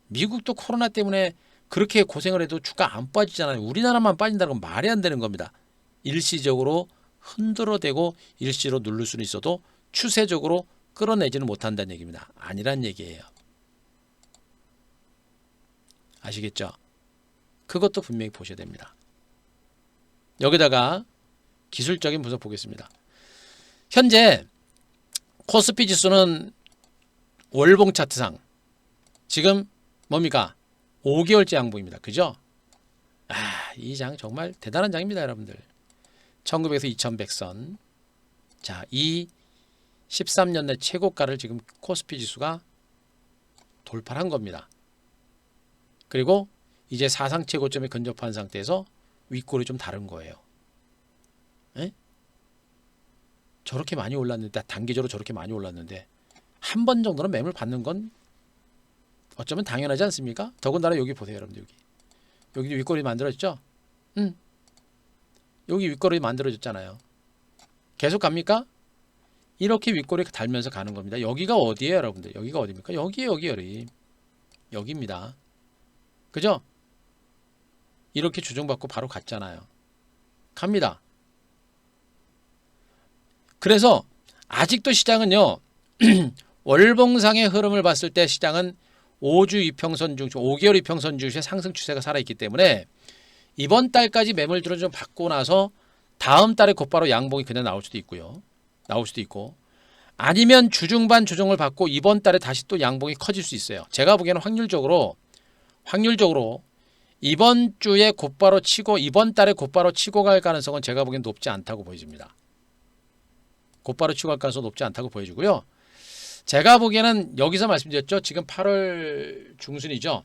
미국도 코로나 때문에 그렇게 고생을 해도 주가 안 빠지잖아요. 우리나라만 빠진다는 건 말이 안 되는 겁니다. 일시적으로 흔들어대고 일시로 누를 수는 있어도 추세적으로 끌어내지는 못한다는 얘기입니다. 아니란 얘기예요. 아시겠죠? 그것도 분명히 보셔야 됩니다. 여기다가 기술적인 분석 보겠습니다. 현재 코스피 지수는 월봉 차트상 지금 뭡니까? 5개월째 양봉입니다. 그죠? 이 장 정말 대단한 장입니다, 여러분들. 1900에서 2100선. 자, 이 13년 내 최고가를 지금 코스피 지수가 돌파한 겁니다. 그리고 이제 사상 최고점에 근접한 상태에서 윗골이 좀 다른 거예요. 에? 저렇게 많이 올랐는데, 단기적으로 저렇게 많이 올랐는데 한 번 정도는 매물 받는 건 어쩌면 당연하지 않습니까? 더군다나 여기 보세요, 여러분들. 여기 윗골이 만들어졌죠? 여기 윗골이 만들어졌잖아요. 계속 갑니까? 이렇게 윗골이 달면서 가는 겁니다. 여기가 어디예요, 여러분들? 여기가 어디입니까? 여기. 여기입니다. 그죠? 이렇게 조정받고 바로 갔잖아요. 갑니다. 그래서 아직도 시장은요. 월봉상의 흐름을 봤을 때 시장은 5주 이평선 중심, 5개월 이평선 중심의 상승 추세가 살아있기 때문에 이번 달까지 매물들을 좀 받고 나서 다음 달에 곧바로 양봉이 그냥 나올 수도 있고요. 나올 수도 있고, 아니면 주중반 조정을 받고 이번 달에 다시 또 양봉이 커질 수 있어요. 제가 보기에는 확률적으로 이번 주에 곧바로 치고 이번 달에 곧바로 치고 갈 가능성은 제가 보기엔 높지 않다고 보여집니다. 곧바로 치고 갈 가능성은 높지 않다고 보여지고요. 제가 보기에는 여기서 말씀드렸죠. 지금 8월 중순이죠.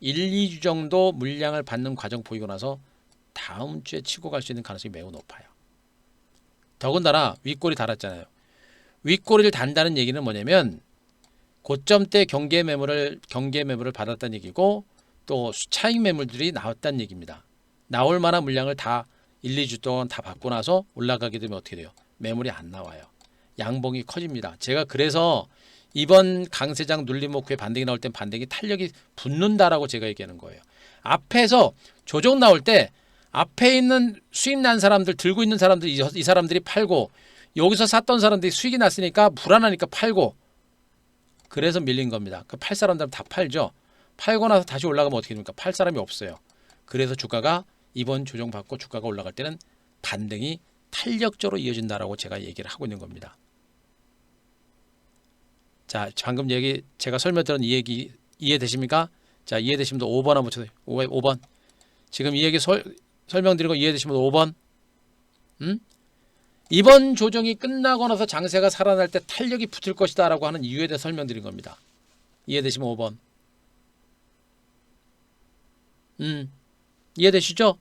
1, 2주 정도 물량을 받는 과정 보이고 나서 다음 주에 치고 갈 수 있는 가능성이 매우 높아요. 더군다나 윗골이 달았잖아요. 윗골을 단다는 얘기는 뭐냐면 고점대 경계 매물을 받았다는 얘기고, 또 차익 매물들이 나왔다는 얘기입니다. 나올 만한 물량을 다 1, 2주 동안 다 받고 나서 올라가게 되면 어떻게 돼요? 매물이 안 나와요. 양봉이 커집니다. 제가 그래서 이번 강세장 눌림목 후에 반등이 나올 땐 반등이 탄력이 붙는다라고 제가 얘기하는 거예요. 앞에서 조정 나올 때 앞에 있는 수익 난 사람들, 들고 있는 사람들, 이 사람들이 팔고, 여기서 샀던 사람들이 수익이 났으니까 불안하니까 팔고, 그래서 밀린 겁니다. 그 팔 사람들은 다 팔죠. 팔고 나서 다시 올라가면 어떻게 됩니까? 팔 사람이 없어요. 그래서 주가가 이번 조정 받고 주가가 올라갈 때는 반등이 탄력적으로 이어진다라고 제가 얘기를 하고 있는 겁니다. 자, 방금 제가 설명드린 이 얘기 이해되십니까? 자, 이해되시면 5번 한번 쳐주세요. 5번. 지금 이 얘기 설명드린 거 이해되시면 5번. 이번 조정이 끝나고 나서 장세가 살아날 때 탄력이 붙을 것이다 라고 하는 이유에 대해 설명드린 겁니다. 이해되시면 5번. 이해되시죠?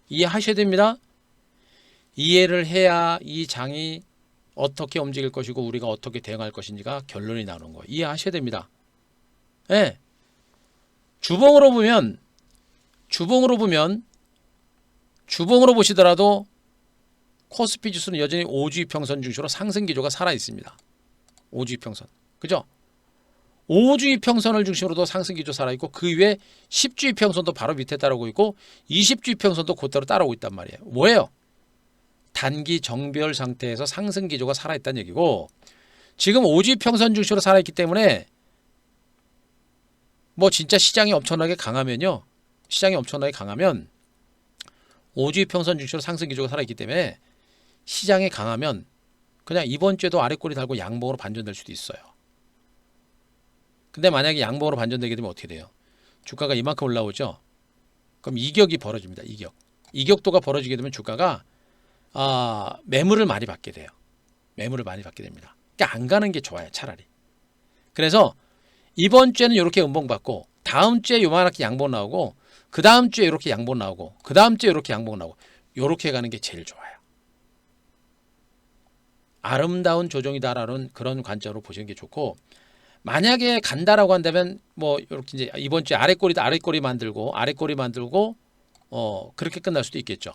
이해하셔야 됩니다. 이해를 해야 이 장이 어떻게 움직일 것이고 우리가 어떻게 대응할 것인지가 결론이 나오는 거예요. 이해하셔야 됩니다. 네. 주봉으로 보시더라도 코스피 지수는 여전히 5주 이평선 중심으로 상승 기조가 살아 있습니다. 5주 이평선. 그죠? 5주 이평선을 중심으로도 상승 기조 살아 있고, 그 위에 10주 이평선도 바로 밑에 따라오고 있고 20주 이평선도 그대로 따라오고 있단 말이에요. 뭐예요? 단기 정배열 상태에서 상승 기조가 살아 있다는 얘기고, 지금 5주 이평선 중심으로 살아 있기 때문에 뭐 진짜 시장이 엄청나게 강하면 5주 이평선 중심으로 상승 기조가 살아 있기 때문에 시장이 강하면 그냥 이번 주에도 아래꼬리 달고 양봉으로 반전될 수도 있어요. 근데 만약에 양봉으로 반전되게 되면 어떻게 돼요? 주가가 이만큼 올라오죠? 그럼 이격이 벌어집니다. 이격도가 벌어지게 되면 주가가 매물을 많이 받게 돼요. 매물을 많이 받게 됩니다. 그러니까 안 가는 게 좋아요, 차라리. 그래서 이번 주에는 이렇게 음봉 받고, 다음 주에 요만하게 양봉 나오고, 그 다음 주에 이렇게 양봉 나오고, 그 다음 주에 이렇게 양봉 나오고, 이렇게 가는 게 제일 좋아요. 아름다운 조정이다라는 그런 관점으로 보시는 게 좋고, 만약에 간다라고 한다면 뭐 이렇게 이제 이번 주에 아랫꼬리 만들고 그렇게 끝날 수도 있겠죠.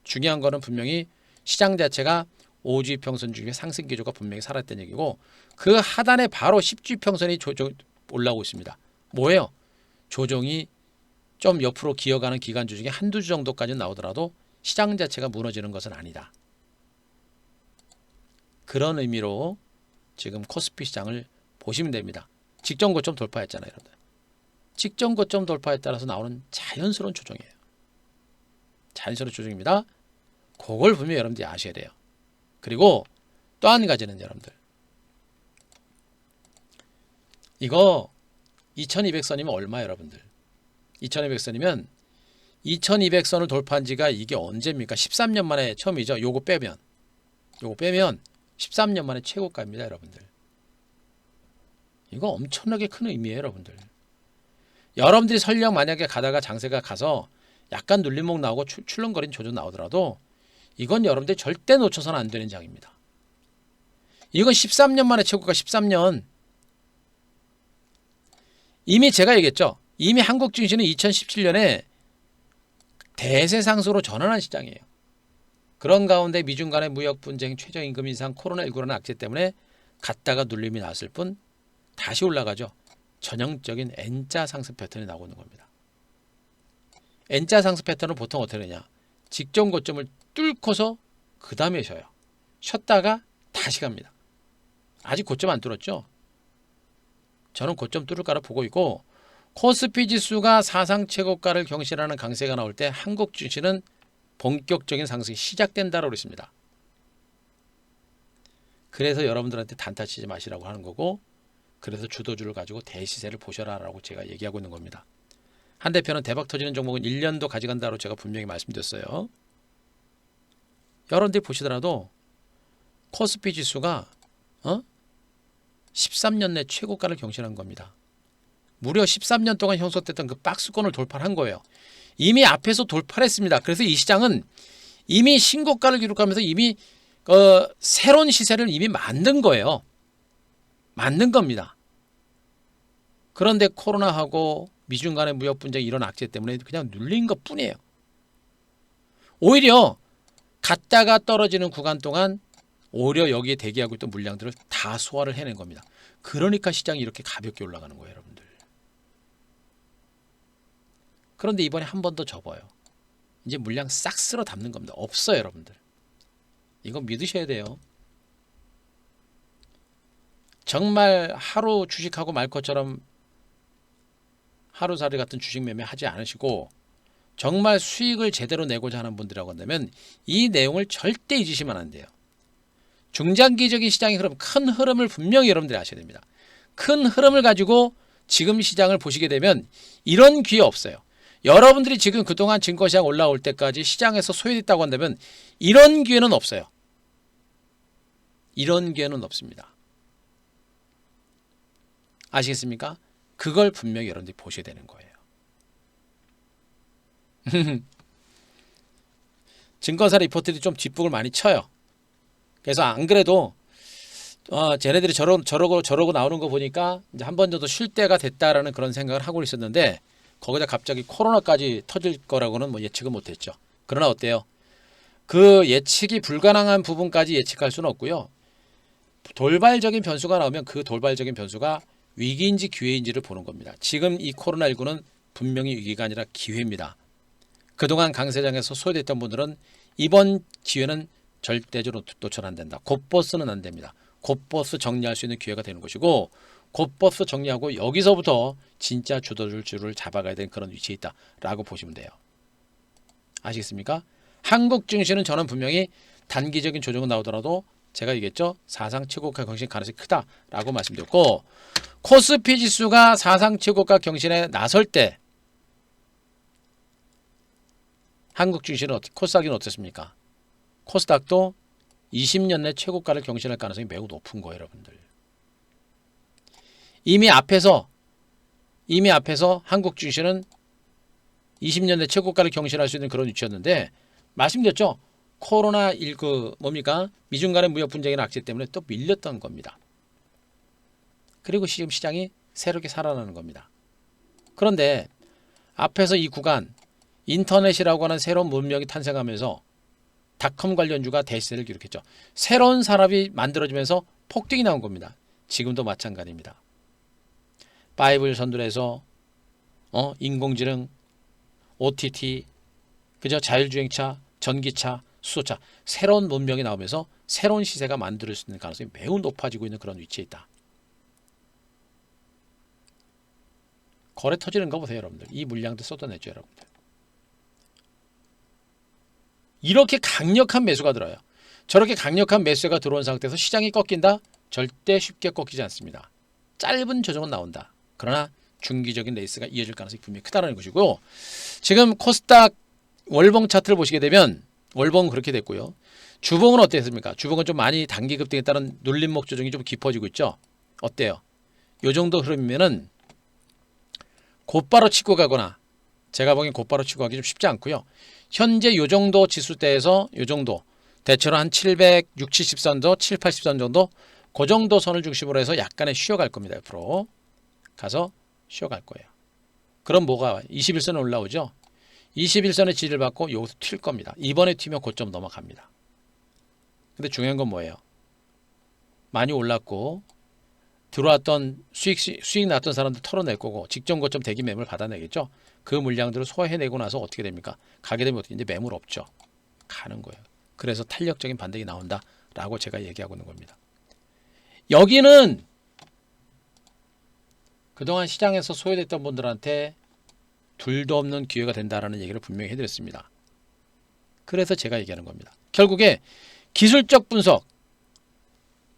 중요한 거는 분명히 시장 자체가 5주평선 중에 상승 기조가 분명히 살았다는 얘기고 그 하단에 바로 10주평선이 올라오고 있습니다. 뭐예요? 조정이 좀 옆으로 기어가는 기간주 중에 한두 주 정도까지 나오더라도 시장 자체가 무너지는 것은 아니다. 그런 의미로 지금 코스피 시장을 보시면 됩니다. 직전 고점 돌파했잖아요. 여러분들. 직전 고점 돌파에 따라서 나오는 자연스러운 조정이에요. 자연스러운 조정입니다. 그걸 분명히 여러분들이 아셔야 돼요. 그리고 또 한 가지는 여러분들 이거 2200선이면 얼마 여러분들 2200선이면 2200선을 돌파한 지가 이게 언제입니까? 13년 만에 처음이죠. 요거 빼면 13년 만에 최고가입니다. 여러분들 이거 엄청나게 큰 의미예요. 여러분들 여러분들이 설령 만약에 가다가 장세가 가서 약간 눌림목 나오고 출렁거린 조정 나오더라도 이건 여러분들이 절대 놓쳐서는 안 되는 장입니다. 이건 13년 만에 최고가 13년. 이미 제가 얘기했죠. 이미 한국 증시는 2017년에 대세상수로 전환한 시장이에요. 그런 가운데 미중 간의 무역 분쟁, 최저임금 인상, 코로나19라는 악재 때문에 갔다가 눌림이 나왔을 뿐 다시 올라가죠. 전형적인 N자 상승 패턴이 나오고 있는 겁니다. N자 상승 패턴은 보통 어떻게 되냐. 직전 고점을 뚫고서 그 다음에 쉬어요. 쉬었다가 다시 갑니다. 아직 고점 안 뚫었죠. 저는 고점 뚫을 거라 보고 있고 코스피 지수가 사상 최고가를 경신하는 강세가 나올 때 한국 증시는 본격적인 상승이 시작된다고 그랬습니다. 그래서 여러분들한테 단타 치지 마시라고 하는 거고 그래서 주도주를 가지고 대시세를 보셔라라고 제가 얘기하고 있는 겁니다. 한 대표는 대박 터지는 종목은 1년도 가져간다고 제가 분명히 말씀드렸어요. 여러분들이 보시더라도 코스피 지수가 13년 내 최고가를 경신한 겁니다. 무려 13년 동안 형성됐던 그 박스권을 돌파한 거예요. 이미 앞에서 돌파를 했습니다. 그래서 이 시장은 이미 신고가를 기록하면서 이미 새로운 시세를 이미 만든 거예요. 만든 겁니다. 그런데 코로나하고 미중 간의 무역 분쟁 이런 악재 때문에 그냥 눌린 것 뿐이에요. 오히려 갔다가 떨어지는 구간 동안 오히려 여기에 대기하고 있던 물량들을 다 소화를 해낸 겁니다. 그러니까 시장이 이렇게 가볍게 올라가는 거예요. 여러분들. 그런데 이번에 한 번 더 접어요. 이제 물량 싹 쓸어 담는 겁니다. 없어요. 여러분들. 이거 믿으셔야 돼요. 정말 하루 주식하고 말 것처럼 하루살이 같은 주식 매매 하지 않으시고 정말 수익을 제대로 내고자 하는 분들이라고 한다면 이 내용을 절대 잊으시면 안 돼요. 중장기적인 시장의 흐름, 큰 흐름을 분명히 여러분들이 아셔야 됩니다. 큰 흐름을 가지고 지금 시장을 보시게 되면 이런 기회 없어요. 여러분들이 지금 그동안 증권시장 올라올 때까지 시장에서 소외됐다고 한다면 이런 기회는 없어요. 이런 기회는 없습니다. 아시겠습니까? 그걸 분명히 여러분들이 보셔야 되는 거예요. 증권사 리포트들이 좀 뒷북을 많이 쳐요. 그래서 안 그래도 쟤네들이 저러고 나오는 거 보니까 이제 한 번 정도 쉴 때가 됐다라는 그런 생각을 하고 있었는데 거기다 갑자기 코로나까지 터질 거라고는 뭐 예측은 못했죠. 그러나 어때요? 그 예측이 불가능한 부분까지 예측할 수는 없고요. 돌발적인 변수가 나오면 그 돌발적인 변수가 위기인지 기회인지를 보는 겁니다. 지금 이 코로나19는 분명히 위기가 아니라 기회입니다. 그동안 강세장에서 소외됐던 분들은 이번 기회는 절대적으로 놓쳐는 안 된다. 곧버스는 안 됩니다. 곧버스 정리할 수 있는 기회가 되는 것이고 곧버스 정리하고 여기서부터 진짜 주도주를 잡아가야 되는 그런 위치에 있다라고 보시면 돼요. 아시겠습니까? 한국 증시는 저는 분명히 단기적인 조정은 나오더라도 제가 얘기했죠. 사상 최고가 경신 가능성이 크다라고 말씀드렸고 코스피 지수가 사상 최고가 경신에 나설 때 한국 증시는 코스닥은 어떻습니까? 코스닥도 20년 내 최고가를 경신할 가능성이 매우 높은 거예요. 여러분들. 이미 앞에서 한국 증시는 20년 내 최고가를 경신할 수 있는 그런 위치였는데 말씀드렸죠. 코로나19 뭡니까? 미중 간의 무역 분쟁이나 악재 때문에 또 밀렸던 겁니다. 그리고 지금 시장이 새롭게 살아나는 겁니다. 그런데 앞에서 이 구간 인터넷이라고 하는 새로운 문명이 탄생하면서 닷컴 관련주가 대세를 기록했죠. 새로운 산업이 만들어지면서 폭등이 나온 겁니다. 지금도 마찬가지입니다. 5를 선두해서 인공지능, OTT, 그죠? 자율주행차, 전기차, 수소차, 새로운 문명이 나오면서 새로운 시세가 만들 수 있는 가능성이 매우 높아지고 있는 그런 위치에 있다. 거래 터지는 거 보세요, 여러분들. 이 물량도 쏟아내죠, 여러분들. 이렇게 강력한 매수가 들어요. 저렇게 강력한 매수가 들어온 상태에서 시장이 꺾인다? 절대 쉽게 꺾이지 않습니다. 짧은 조정은 나온다. 그러나 중기적인 레이스가 이어질 가능성이 분명히 크다는 것이고, 지금 코스닥 월봉 차트를 보시게 되면 월봉은 그렇게 됐고요. 주봉은 어땠습니까? 주봉은 좀 많이 단기 급등에 따른 눌림목 조정이 좀 깊어지고 있죠. 어때요? 요 정도 흐름이면은 곧바로 치고 가거나, 제가 보기엔 곧바로 치고 가기 좀 쉽지 않고요. 현재 요 정도 지수대에서 요 정도, 대체로 한 760, 70선, 7, 80선 정도, 그 정도 선을 중심으로 해서 약간의 쉬어갈 겁니다. 옆으로 가서 쉬어갈 거예요. 그럼 뭐가 21선에 올라오죠. 21선의 지지를 받고 여기서 튈 겁니다. 이번에 튀면 고점 넘어갑니다. 근데 중요한 건 뭐예요? 많이 올랐고 들어왔던 수익 났던 사람들 털어낼 거고, 직전 고점 대기 매물 받아내겠죠. 그 물량들을 소화해내고 나서 어떻게 됩니까? 가게 되면 어떻게, 이제 매물 없죠. 가는 거예요. 그래서 탄력적인 반등이 나온다라고 제가 얘기하고 있는 겁니다. 여기는 그동안 시장에서 소외됐던 분들한테 둘도 없는 기회가 된다라는 얘기를 분명히 해드렸습니다. 그래서 제가 얘기하는 겁니다. 결국에 기술적 분석,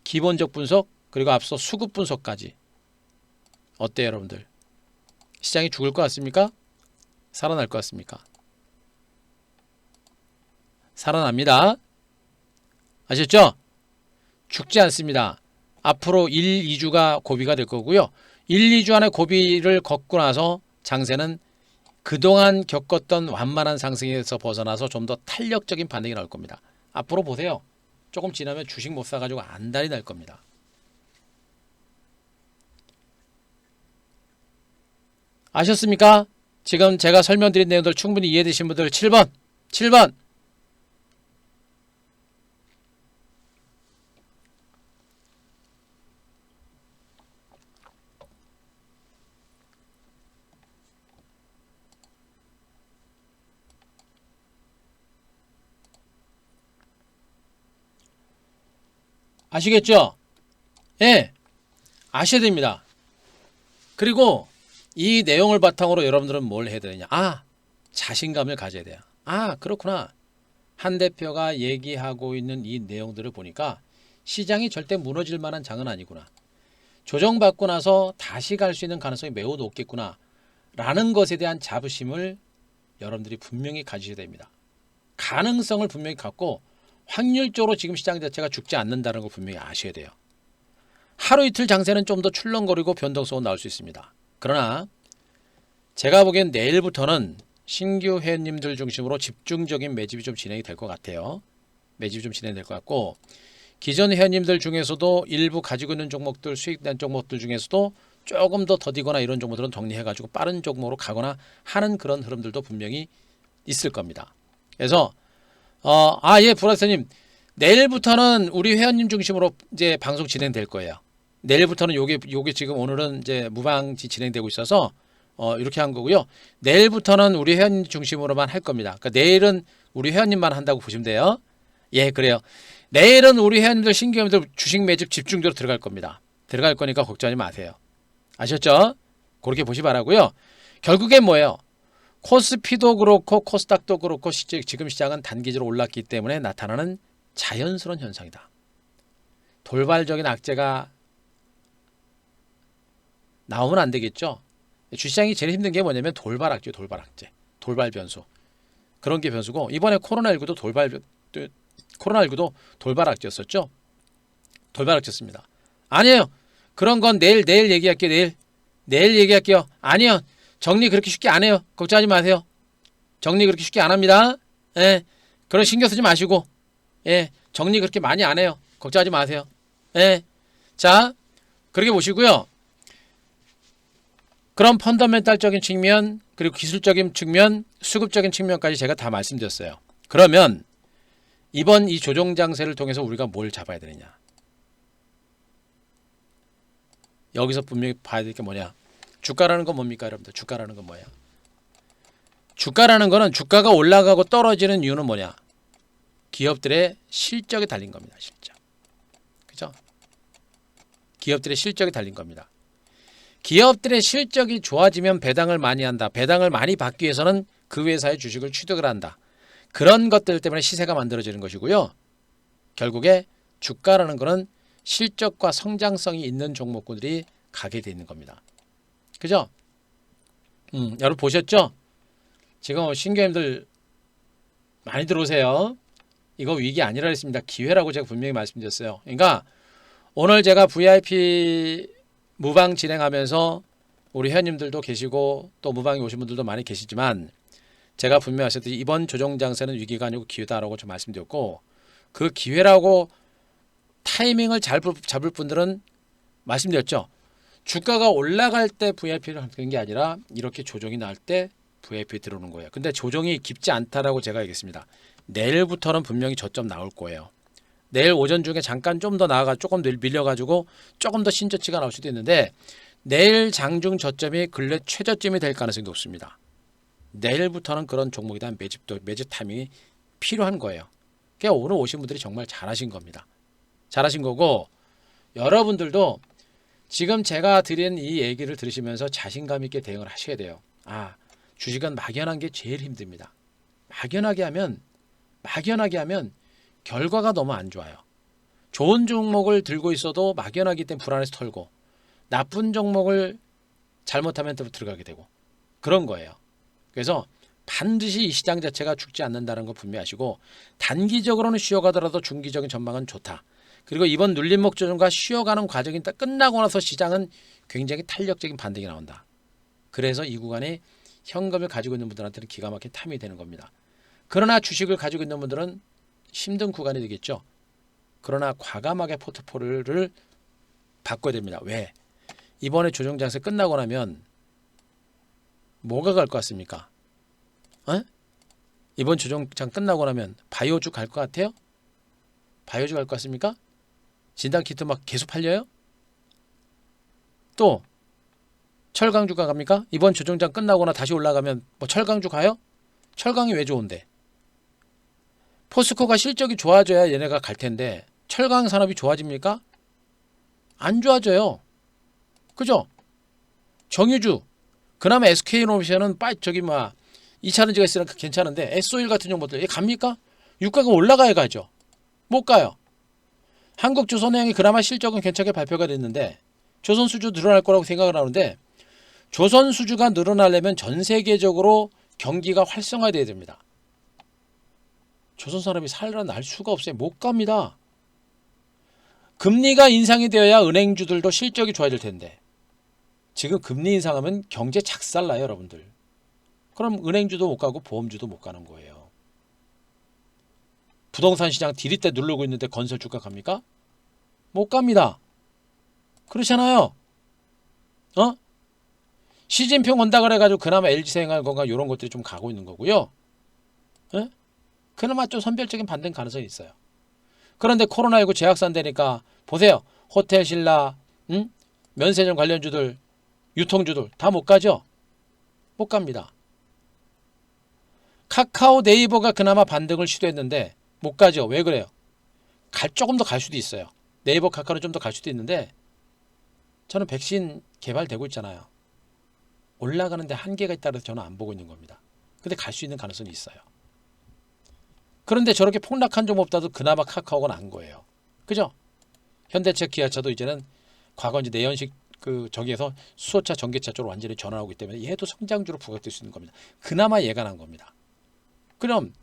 기본적 분석, 그리고 앞서 수급 분석까지. 어때요, 여러분들? 시장이 죽을 것 같습니까? 살아날 것 같습니까? 살아납니다. 아셨죠? 죽지 않습니다. 앞으로 1, 2주가 고비가 될 거고요. 1, 2주 안에 고비를 걷고 나서 장세는 그동안 겪었던 완만한 상승에서 벗어나서 좀 더 탄력적인 반등이 나올 겁니다. 앞으로 보세요. 조금 지나면 주식 못 사가지고 안달이 날 겁니다. 아셨습니까? 지금 제가 설명드린 내용들 충분히 이해되신 분들 7번 아시겠죠? 예, 아셔야 됩니다. 그리고 이 내용을 바탕으로 여러분들은 뭘 해야 되느냐? 자신감을 가져야 돼요. 그렇구나. 한 대표가 얘기하고 있는 이 내용들을 보니까 시장이 절대 무너질 만한 장은 아니구나. 조정받고 나서 다시 갈 수 있는 가능성이 매우 높겠구나. 라는 것에 대한 자부심을 여러분들이 분명히 가지셔야 됩니다. 가능성을 분명히 갖고 확률적으로 지금 시장 자체가 죽지 않는다는 걸 분명히 아셔야 돼요. 하루 이틀 장세는 좀 더 출렁거리고 변동성은 나올 수 있습니다. 그러나 제가 보기엔 내일부터는 신규 회원님들 중심으로 집중적인 매집이 좀 진행이 될 것 같아요. 매집이 좀 진행될 것 같고, 기존 회원님들 중에서도 일부 가지고 있는 종목들, 수익난 종목들 중에서도 조금 더 더디거나 이런 종목들은 정리해가지고 빠른 종목으로 가거나 하는 그런 흐름들도 분명히 있을 겁니다. 그래서 예, 브라더님, 내일부터는 우리 회원님 중심으로 이제 방송 진행될 거예요. 내일부터는 요게 지금 오늘은 이제 무방지 진행되고 있어서 이렇게 한 거고요. 내일부터는 우리 회원님 중심으로만 할 겁니다. 그러니까 내일은 우리 회원님만 한다고 보시면 돼요. 예, 그래요. 내일은 우리 회원님들, 신규 회원님들 주식 매집 집중적으로 들어갈 겁니다. 들어갈 거니까 걱정하지 마세요. 아셨죠? 그렇게 보시 바라고요. 결국엔 뭐예요? 코스피도 그렇고 코스닥도 그렇고 지금 시장은 단기적으로 올랐기 때문에 나타나는 자연스러운 현상이다. 돌발적인 악재가 나오면 안 되겠죠. 주시장이 제일 힘든 게 뭐냐면 돌발 악재, 돌발 변수. 그런 게 변수고, 이번에 코로나19도 돌발 악재였었죠. 돌발 악재였습니다. 아니에요. 그런 건 내일 얘기할게요. 내일 얘기할게요. 아니요. 정리 그렇게 쉽게 안 해요. 걱정하지 마세요. 정리 그렇게 쉽게 안 합니다. 예. 그런 신경 쓰지 마시고, 예. 정리 그렇게 많이 안 해요. 걱정하지 마세요. 예. 자, 그렇게 보시고요. 그런 펀더멘탈적인 측면, 그리고 기술적인 측면, 수급적인 측면까지 제가 다 말씀드렸어요. 그러면 이번 이 조정장세를 통해서 우리가 뭘 잡아야 되느냐. 여기서 분명히 봐야 될 게 뭐냐. 주가라는 건 뭡니까 여러분들. 주가라는 건 뭐야. 주가라는 거는 주가가 올라가고 떨어지는 이유는 뭐냐. 기업들의 실적에 달린 겁니다. 실적. 그죠? 기업들의 실적에 달린 겁니다. 기업들의 실적이 좋아지면 배당을 많이 한다. 배당을 많이 받기 위해서는 그 회사의 주식을 취득을 한다. 그런 것들 때문에 시세가 만들어지는 것이고요. 결국에 주가라는 것은 실적과 성장성이 있는 종목들이 가게 되는 겁니다. 그죠? 여러분 보셨죠? 지금 신규님들 많이 들어오세요. 이거 위기 아니라 했습니다. 기회라고 제가 분명히 말씀드렸어요. 그러니까 오늘 제가 VIP 무방 진행하면서 우리 회원님들도 계시고 또 무방에 오신 분들도 많이 계시지만 제가 분명히 하셨듯이 이번 조정장세는 위기가 아니고 기회다라고 좀 말씀드렸고 그 기회라고 타이밍을 잘 잡을 분들은 말씀드렸죠. 주가가 올라갈 때 VIP를 하는 게 아니라 이렇게 조정이 날 때 VIP 들어오는 거예요. 근데 조정이 깊지 않다라고 제가 얘기했습니다. 내일부터는 분명히 저점 나올 거예요. 내일 오전 중에 잠깐 좀 더 나아가 조금 밀려가지고 조금 더 신저치가 나올 수도 있는데 내일 장중 저점이 근래 최저점이 될 가능성이 높습니다. 내일부터는 그런 종목에 대한 매집 타이밍이 필요한 거예요. 그러니까 오늘 오신 분들이 정말 잘하신 겁니다. 잘하신 거고 여러분들도 지금 제가 드린 이 얘기를 들으시면서 자신감 있게 대응을 하셔야 돼요. 아, 주식은 막연한 게 제일 힘듭니다. 막연하게 하면 결과가 너무 안 좋아요. 좋은 종목을 들고 있어도 막연하기 때문에 불안해서 털고 나쁜 종목을 잘못하면 또 들어가게 되고 그런 거예요. 그래서 반드시 이 시장 자체가 죽지 않는다는 거 분명히 아시고 단기적으로는 쉬어가더라도 중기적인 전망은 좋다. 그리고 이번 눌림목 조정과 쉬어가는 과정이 딱 끝나고 나서 시장은 굉장히 탄력적인 반등이 나온다. 그래서 이 구간에 현금을 가지고 있는 분들한테는 기가 막힌 탐이 되는 겁니다. 그러나 주식을 가지고 있는 분들은 힘든 구간이 되겠죠. 그러나 과감하게 포트폴리오를 바꿔야 됩니다. 왜? 이번에 조정장세 끝나고 나면 뭐가 갈 것 같습니까? 이번 조정장 끝나고 나면 바이오주 갈 것 같아요? 바이오주 갈 것 같습니까? 진단키트 막 계속 팔려요? 또 철강주가 갑니까? 이번 조정장 끝나거나 다시 올라가면 뭐 철강주 가요? 철강이 왜 좋은데? 포스코가 실적이 좋아져야 얘네가 갈 텐데 철강 산업이 좋아집니까? 안 좋아져요. 그죠? 정유주 그나마 SK이노베이션은 저기 2차 전지가 있으니까 괜찮은데 S-오일 같은 종목들 갑니까? 유가가 올라가야 가죠. 못 가요. 한국조선해양이 그나마 실적은 괜찮게 발표가 됐는데 조선수주 늘어날 거라고 생각을 하는데 조선수주가 늘어나려면 전 세계적으로 경기가 활성화돼야 됩니다. 조선산업이 살아날 수가 없어요. 못 갑니다. 금리가 인상이 되어야 은행주들도 실적이 좋아질 텐데 지금 금리 인상하면 경제 작살나요 여러분들. 그럼 은행주도 못 가고 보험주도 못 가는 거예요. 부동산 시장 디릿대 누르고 있는데 건설주가 갑니까? 못 갑니다. 그렇잖아요. 시진핑 온다 그래가지고 그나마 LG생활건강 이런 것들이 좀 가고 있는 거고요. 그나마 좀 선별적인 반등 가능성이 있어요. 그런데 코로나19 재확산 되니까 보세요. 호텔 신라, 면세점 관련주들, 유통주들 다 못 가죠? 못 갑니다. 카카오 네이버가 그나마 반등을 시도했는데 못 가죠. 왜 그래요? 조금 더 갈 수도 있어요. 네이버 카카오는 좀 더 갈 수도 있는데 저는 백신 개발되고 있잖아요. 올라가는데 한계가 있다고 해서 저는 안 보고 있는 겁니다. 근데 갈 수 있는 가능성이 있어요. 그런데 저렇게 폭락한 종목보다도 그나마 카카오가 나은 거예요. 그죠? 현대차, 기아차도 이제는 과거 이제 내연식 저기에서 수소차, 전기차 쪽으로 완전히 전환하고 있기 때문에 얘도 성장주로 부각될 수 있는 겁니다. 그나마 얘가 난 겁니다. 그럼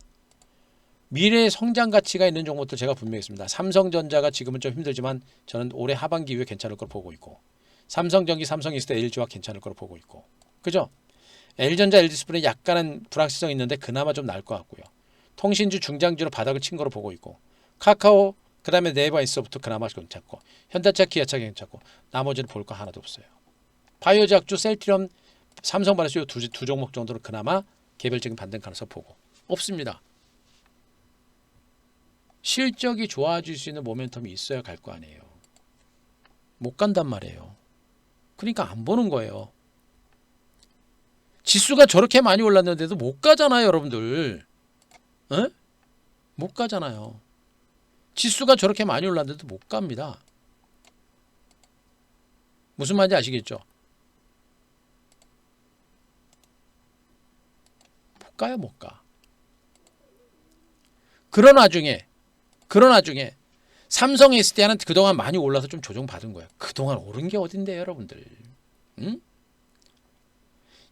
미래의 성장 가치가 있는 종목들 제가 분명히 있습니다. 삼성전자가 지금은 좀 힘들지만 저는 올해 하반기 이후에 괜찮을 걸 보고 있고 삼성전기, 삼성이 있을 때 LG와 괜찮을 걸 보고 있고 그죠? L전자, LG스프는 약간은 불확실성이 있는데 그나마 좀 나을 것 같고요. 통신주, 중장주로 바닥을 친 거로 보고 있고 카카오, 그 다음에 네이버 있어부터 그나마 괜찮고 현대차, 기아차 괜찮고 나머지는 볼 거 하나도 없어요. 바이오제약주, 셀트리온, 삼성바이오스 두 종목 정도로 그나마 개별적인 반등 가능성 보고 없습니다. 실적이 좋아질 수 있는 모멘텀이 있어야 갈 거 아니에요. 못 간단 말이에요. 그러니까 안 보는 거예요. 지수가 저렇게 많이 올랐는데도 못 가잖아요, 여러분들. 에? 못 가잖아요. 지수가 저렇게 많이 올랐는데도 못 갑니다. 무슨 말인지 아시겠죠? 못 가요, 못 가. 그런 와중에 삼성 SDI는 그동안 많이 올라서 좀 조정받은 거예요. 그동안 오른 게 어딘데요, 여러분들. 응?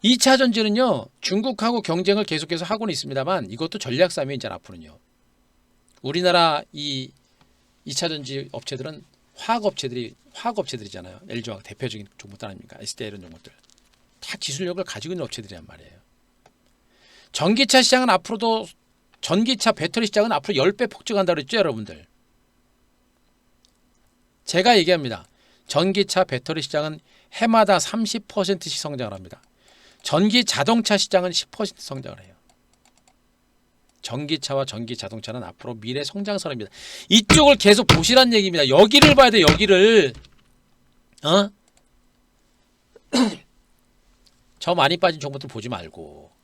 2차 전지는요, 중국하고 경쟁을 계속해서 하고는 있습니다만 이것도 전략 싸움이 이제 앞으로는요. 우리나라 이 2차 전지 업체들은 화학업체들이잖아요. LG화학 대표적인 종목들 아닙니까? SDI 이런 종목들. 다 기술력을 가지고 있는 업체들이란 말이에요. 전기차 시장은 앞으로도 전기차 배터리 시장은 앞으로 10배 폭증한다고 그랬죠, 여러분들. 제가 얘기합니다. 전기차 배터리 시장은 해마다 30%씩 성장을 합니다. 전기 자동차 시장은 10% 성장을 해요. 전기차와 전기 자동차는 앞으로 미래 성장선입니다. 이쪽을 계속 보시란 얘기입니다. 여기를 봐야 돼, 여기를. 저 많이 빠진 종목들 보지 말고.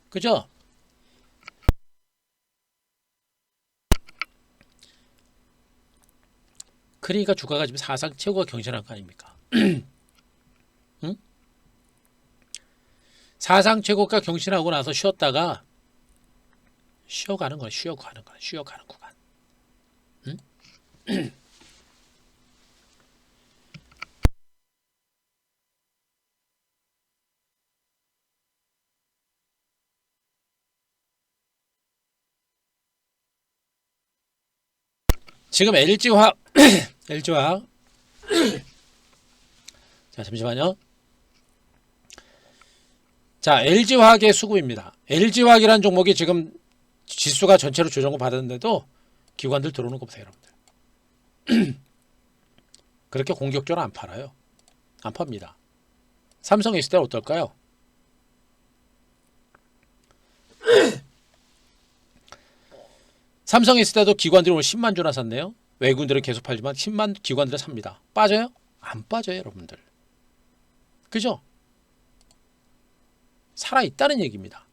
그죠? 그러니까 주가가 지금 사상 최고가 경신한 거 아닙니까? 응? 사상 최고가 경신하고 나서 쉬었다가 쉬어가는 거야. 쉬어가는 구간. 응? 지금 LG화학 자, 잠시만요. 자, LG화학의 수급입니다. LG화학이라는 종목이 지금 지수가 전체로 조정을 받았는데도 기관들 들어오는 거 보세요, 여러분들. 그렇게 공격적으로 안 팔아요. 안 팝니다. 삼성 SDI 어떨까요? 삼성 SDI도 기관들이 오늘 10만 주나 샀네요. 외국인들은 계속 팔지만 10만 기관들은 삽니다. 빠져요? 안 빠져요, 여러분들. 그죠? 살아있다는 얘기입니다.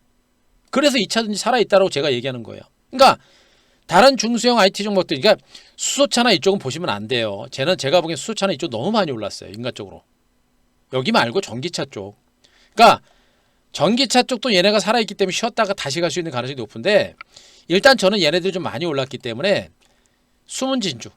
그래서 2차전지 살아있다고 제가 얘기하는 거예요. 그러니까 다른 중소형 IT 종목들, 그러니까 수소차나 이쪽은 보시면 안 돼요. 제가 보기엔 수소차나 이쪽 너무 많이 올랐어요, 인간적으로. 여기 말고 전기차 쪽. 그러니까 전기차 쪽도 얘네가 살아있기 때문에 쉬었다가 다시 갈 수 있는 가능성이 높은데, 일단 저는 얘네들이 좀 많이 올랐기 때문에 숨은 진주,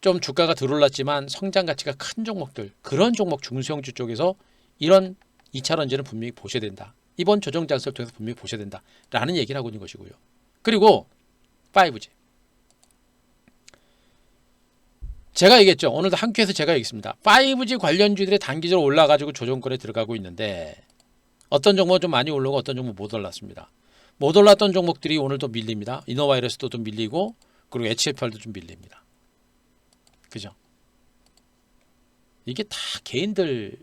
좀 주가가 덜 올랐지만 성장 가치가 큰 종목들, 그런 종목 중소형주 쪽에서 이런 2차 전지는 분명히 보셔야 된다. 이번 조정 장세를 통해서 분명히 보셔야 된다. 라는 얘기를 하고 있는 것이고요. 그리고 5G. 제가 얘기했죠. 오늘도 한 큐에서 제가 얘기했습니다. 5G 관련주들이 단기적으로 올라가지고 조정권에 들어가고 있는데 어떤 종목은 좀 많이 오르고 어떤 종목은 못 올랐습니다. 못 올랐던 종목들이 오늘도 밀립니다. 이노바이러스도 좀 밀리고 그리고 HFR도 좀 밀립니다. 그죠? 이게 다 개인들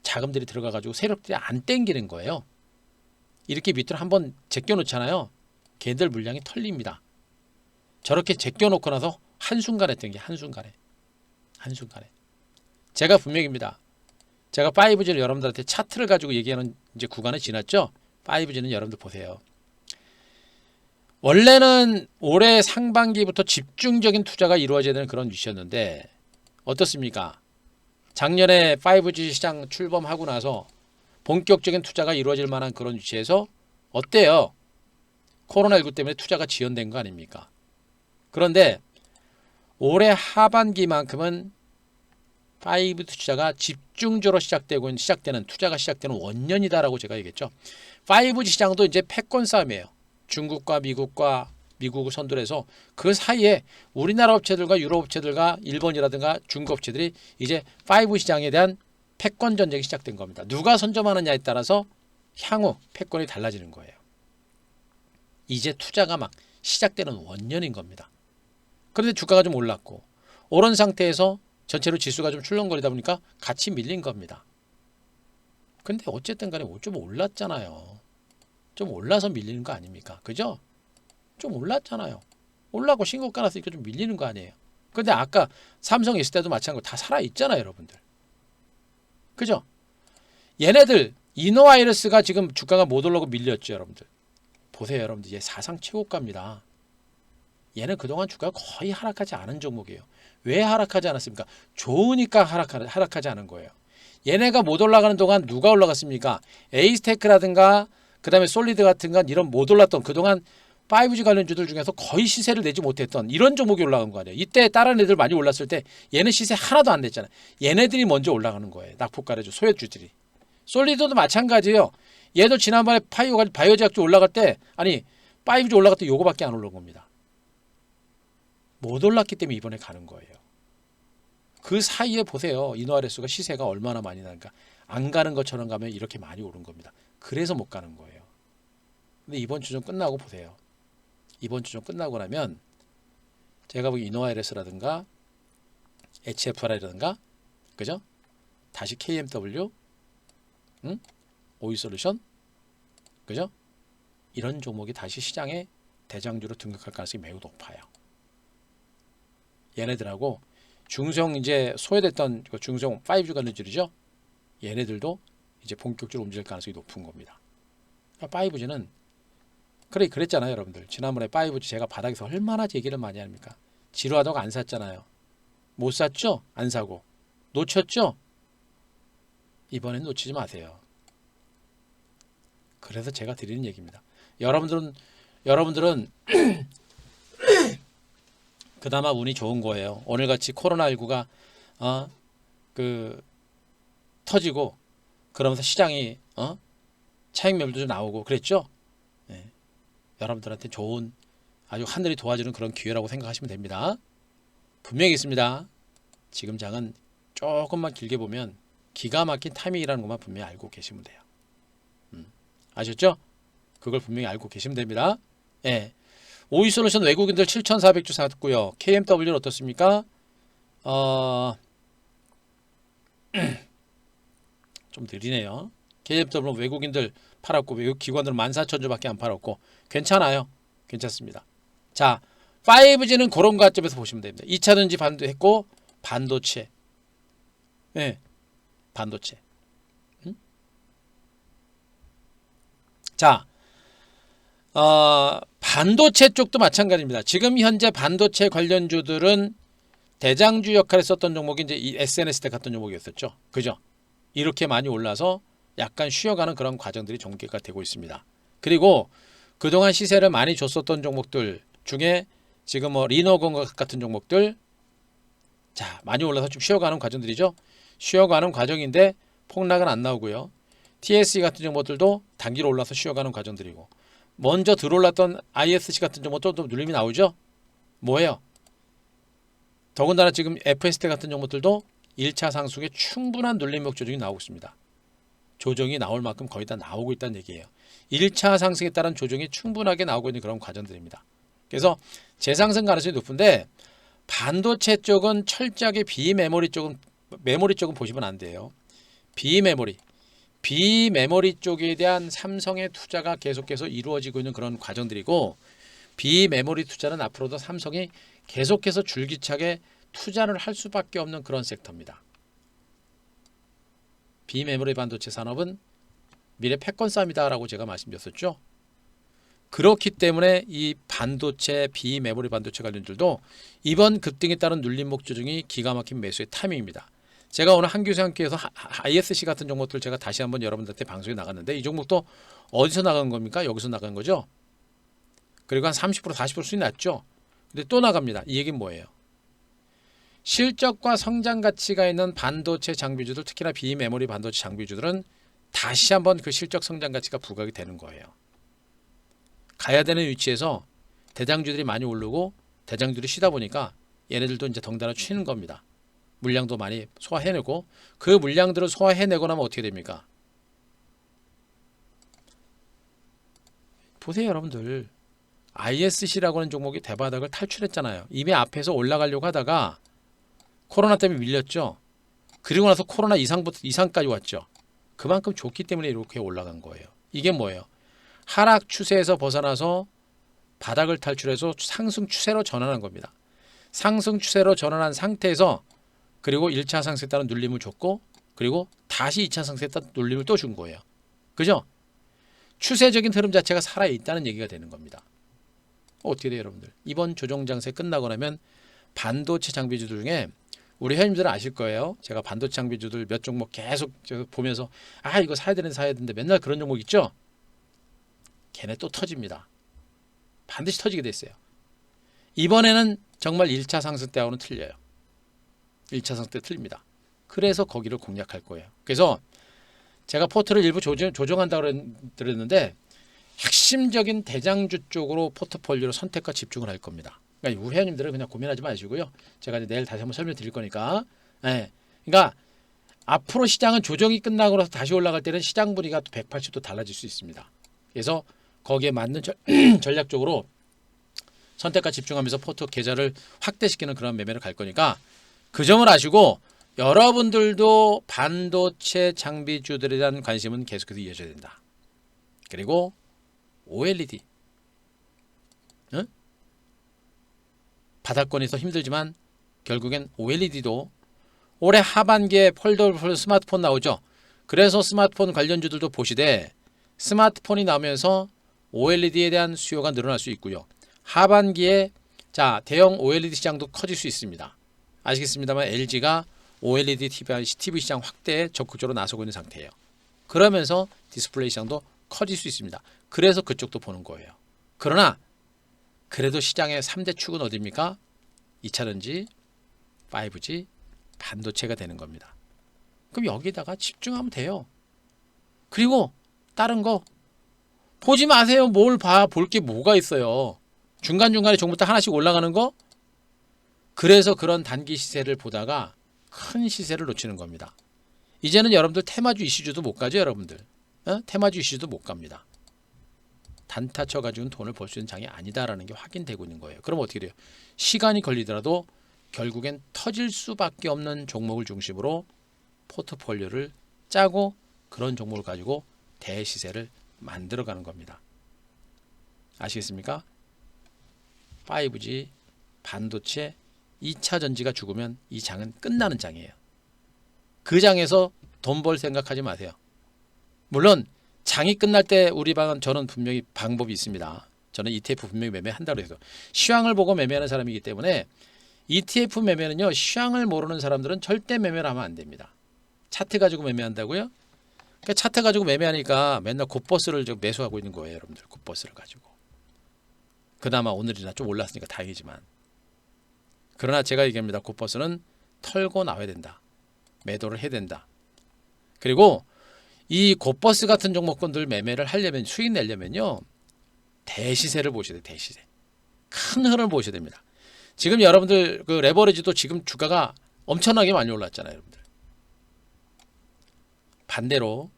자금들이 들어가가지고 세력들이 안 땡기는 거예요. 이렇게 밑으로 한번 제껴놓잖아요. 개인들 물량이 털립니다. 저렇게 제껴놓고 나서 한순간에 땡겨. 한순간에. 제가 분명입니다. 제가 5G를 여러분들한테 차트를 가지고 얘기하는 이제 구간을 지났죠. 5G는 여러분들 보세요. 원래는 올해 상반기부터 집중적인 투자가 이루어져야 되는 그런 위치였는데 어떻습니까? 작년에 5G 시장 출범하고 나서 본격적인 투자가 이루어질 만한 그런 위치에서 어때요? 코로나19 때문에 투자가 지연된 거 아닙니까? 그런데 올해 하반기만큼은 5G 투자가 집중적으로 투자가 시작되는 원년이다라고 제가 얘기했죠. 5G 시장도 이제 패권 싸움이에요. 중국과 미국을 선두로 해서 그 사이에 우리나라 업체들과 유럽 업체들과 일본이라든가 중국 업체들이 이제 5G 시장에 대한 패권 전쟁이 시작된 겁니다. 누가 선점하느냐에 따라서 향후 패권이 달라지는 거예요. 이제 투자가 막 시작되는 원년인 겁니다. 그런데 주가가 좀 올랐고 오른 상태에서 전체로 지수가 좀 출렁거리다 보니까 같이 밀린 겁니다. 근데 어쨌든 간에 좀 올랐잖아요. 좀 올라서 밀리는 거 아닙니까? 그죠? 좀 올랐잖아요. 올라고 신고가 났으니까 좀 밀리는 거 아니에요. 근데 아까 삼성 있을 때도 마찬가지로 다 살아있잖아요, 여러분들. 그죠? 얘네들 이노와이러스가 지금 주가가 못 올라고 밀렸죠, 여러분들. 보세요, 여러분들. 얘 사상 최고가입니다. 얘는 그동안 주가가 거의 하락하지 않은 종목이에요. 왜 하락하지 않았습니까? 좋으니까 하락하지 않은 거예요. 얘네가 못 올라가는 동안 누가 올라갔습니까? 에이스테크라든가 그 다음에 솔리드 같은 건 이런 못 올랐던 그동안 5G 관련주들 중에서 거의 시세를 내지 못했던 이런 종목이 올라간 거 아니에요. 이때 다른 애들 많이 올랐을 때 얘는 시세 하나도 안 냈잖아요. 얘네들이 먼저 올라가는 거예요. 낙폭가래주 소액주들이. 솔리드도 마찬가지예요. 얘도 지난번에 바이오제약주 올라갈 때 5G 올라갈 때 요거밖에 안 올라온 겁니다. 못 올랐기 때문에 이번에 가는 거예요. 그 사이에 보세요. 이노아레스가 시세가 얼마나 많이 나니까 안 가는 것처럼 가면 이렇게 많이 오른 겁니다. 그래서 못 가는 거예요. 근데 이번 주 좀 끝나고 보세요. 이번 주 좀 끝나고 나면 제가 보기 이노아레스라든가 HFR이라든가 그죠? 다시 KMW 오이솔루션 그죠? 이런 종목이 다시 시장에 대장주로 등극할 가능성이 매우 높아요. 얘네들하고 중성 이제 소외됐던 중성 5G 관련주들이죠. 얘네들도 이제 본격적으로 움직일 가능성이 높은 겁니다. 5G는 그랬잖아요, 여러분들. 지난번에 5G 제가 바닥에서 얼마나 얘기를 많이 합니까? 지루하다고 안 샀잖아요. 못 샀죠? 안 사고. 놓쳤죠? 이번엔 놓치지 마세요. 그래서 제가 드리는 얘기입니다. 여러분들은 그나마 운이 좋은 거예요. 오늘같이 코로나19가 터지고 그러면서 시장이 차익 매물도 좀 나오고 그랬죠. 네. 여러분들한테 좋은 아주 하늘이 도와주는 그런 기회라고 생각하시면 됩니다. 분명히 있습니다. 지금 장은 조금만 길게 보면 기가 막힌 타이밍이라는 것만 분명히 알고 계시면 돼요. 아셨죠? 그걸 분명히 알고 계시면 됩니다. 예. 오이솔루션 외국인들 7,400주 샀고요. KMW는 어떻습니까? 좀 느리네요. KMW는 외국인들 팔았고 외국 기관들은 14,000주밖에 안 팔았고 괜찮아요. 괜찮습니다. 자, 5G는 그런 관점에서 보시면 됩니다. 2차전지 반도했고 반도체. 네, 반도체. 자, 반도체 쪽도 마찬가지입니다. 지금 현재 반도체 관련주들은 대장주 역할을 썼던 종목이 이제 이 SNS 때 갔던 종목이었었죠. 그죠? 이렇게 많이 올라서 약간 쉬어가는 그런 과정들이 전개가 되고 있습니다. 그리고 그동안 시세를 많이 줬었던 종목들 중에 지금 리노공학 같은 종목들 자 많이 올라서 좀 쉬어가는 과정들이죠. 쉬어가는 과정인데 폭락은 안 나오고요. TSE 같은 종목들도 단기로 올라서 쉬어가는 과정들이고 먼저 들어올랐던 ISC 같은 종목들도 눌림이 나오죠. 뭐예요? 더군다나 지금 FST 같은 종목들도 1차 상승에 충분한 눌림목 조정이 나오고 있습니다. 조정이 나올 만큼 거의 다 나오고 있다는 얘기예요. 1차 상승에 따른 조정이 충분하게 나오고 있는 그런 과정들입니다. 그래서 재상승 가능성이 높은데 반도체 쪽은 철저하게 비메모리 쪽은 보시면 안 돼요. 비메모리 쪽에 대한 삼성의 투자가 계속해서 이루어지고 있는 그런 과정들이고 비메모리 투자는 앞으로도 삼성이 계속해서 줄기차게 투자를 할 수밖에 없는 그런 섹터입니다. 비메모리 반도체 산업은 미래 패권 싸움이다라고 제가 말씀드렸었죠. 그렇기 때문에 이 반도체 비메모리 반도체 관련들도 이번 급등에 따른 눌림목 조정이 기가 막힌 매수의 타이밍입니다. 제가 오늘 한규세 함께해서 ISC 같은 종목들 제가 다시 한번 여러분들한테 방송에 나갔는데 이 종목도 어디서 나간 겁니까? 여기서 나간 거죠. 그리고 한 30% 40% 수익 났죠. 근데 또 나갑니다. 이 얘기는 뭐예요? 실적과 성장 가치가 있는 반도체 장비주들 특히나 비메모리 반도체 장비주들은 다시 한번 그 실적 성장 가치가 부각이 되는 거예요. 가야 되는 위치에서 대장주들이 많이 오르고 대장주들이 쉬다 보니까 얘네들도 이제 덩달아 쉬는 겁니다. 물량도 많이 소화해내고 그 물량들을 소화해내고 나면 어떻게 됩니까? 보세요 여러분들. ISC라고 하는 종목이 대바닥을 탈출했잖아요. 이미 앞에서 올라가려고 하다가 코로나 때문에 밀렸죠. 그리고 나서 코로나 이상까지 왔죠. 그만큼 좋기 때문에 이렇게 올라간 거예요. 이게 뭐예요? 하락 추세에서 벗어나서 바닥을 탈출해서 상승 추세로 전환한 겁니다. 상승 추세로 전환한 상태에서 그리고 1차 상승에 따른 눌림을 줬고 그리고 다시 2차 상승에 따른 눌림을 또 준 거예요. 그죠? 추세적인 흐름 자체가 살아있다는 얘기가 되는 겁니다. 어떻게 돼요 여러분들? 이번 조정 장세 끝나고 나면 반도체 장비주들 중에 우리 회원님들은 아실 거예요. 제가 반도체 장비주들 몇 종목 계속 보면서 아 이거 사야 되는데 맨날 그런 종목 있죠? 걔네 또 터집니다. 반드시 터지게 됐어요. 이번에는 정말 1차 상승 때하고는 틀려요. 1차 상승 때 틀립니다. 그래서 거기를 공략할 거예요. 그래서 제가 포트를 일부 조정한다고 그랬는데 핵심적인 대장주 쪽으로 포트폴리오로 선택과 집중을 할 겁니다. 그러니까 우리 회원님들은 그냥 고민하지 마시고요. 제가 내일 다시 한번 설명드릴 거니까. 네. 그러니까 앞으로 시장은 조정이 끝나고 나서 다시 올라갈 때는 시장 분위기가 또 180도 달라질 수 있습니다. 그래서 거기에 맞는 전략적으로 선택과 집중하면서 포트 계좌를 확대시키는 그런 매매를 갈 거니까 그 점을 아시고 여러분들도 반도체 장비주들에 대한 관심은 계속해서 이어져야 된다. 그리고 OLED 응? 바닥권에서 힘들지만 결국엔 OLED도 올해 하반기에 폴더블 스마트폰 나오죠. 그래서 스마트폰 관련주들도 보시되 스마트폰이 나오면서 OLED에 대한 수요가 늘어날 수 있고요. 하반기에 대형 OLED 시장도 커질 수 있습니다. 아시겠습니다만 LG가 OLED TV 시장 확대에 적극적으로 나서고 있는 상태예요. 그러면서 디스플레이 시장도 커질 수 있습니다. 그래서 그쪽도 보는 거예요. 그러나 그래도 시장의 3대 축은 어디입니까? 2차전지, 5G, 반도체가 되는 겁니다. 그럼 여기다가 집중하면 돼요. 그리고 다른 거 보지 마세요. 뭘 봐. 볼 게 뭐가 있어요. 중간중간에 종목 딱 하나씩 올라가는 거? 그래서 그런 단기 시세를 보다가 큰 시세를 놓치는 겁니다. 이제는 여러분들 테마주 이슈주도 못 가죠. 여러분들. 테마주 이슈도 못 갑니다. 단타 쳐가지고는 돈을 벌 수 있는 장이 아니다라는 게 확인되고 있는 거예요. 그럼 어떻게 돼요? 시간이 걸리더라도 결국엔 터질 수밖에 없는 종목을 중심으로 포트폴리오를 짜고 그런 종목을 가지고 대시세를 만들어가는 겁니다. 아시겠습니까? 5G, 반도체, 2차 전지가 죽으면 이 장은 끝나는 장이에요. 그 장에서 돈 벌 생각하지 마세요. 물론 장이 끝날 때 저는 분명히 방법이 있습니다. 저는 ETF 분명히 매매한다고 해서 시황을 보고 매매하는 사람이기 때문에 ETF 매매는요. 시황을 모르는 사람들은 절대 매매를 하면 안 됩니다. 차트 가지고 매매한다고요? 그러니까 차트 가지고 매매하니까 맨날 곧버스를 매수하고 있는 거예요. 여러분들 곧버스를 가지고. 그나마 오늘이나 좀 올랐으니까 다행이지만 그러나 제가 얘기합니다. 곧버스는 털고 나와야 된다. 매도를 해야 된다. 그리고 이 곧버스 같은 종목군들 매매를 하려면 수익 내려면요. 대시세를 보셔야 돼요. 대시세. 큰 흐름을 보셔야 됩니다. 지금 여러분들 그 레버리지도 지금 주가가 엄청나게 많이 올랐잖아요. 여러분들. 반대로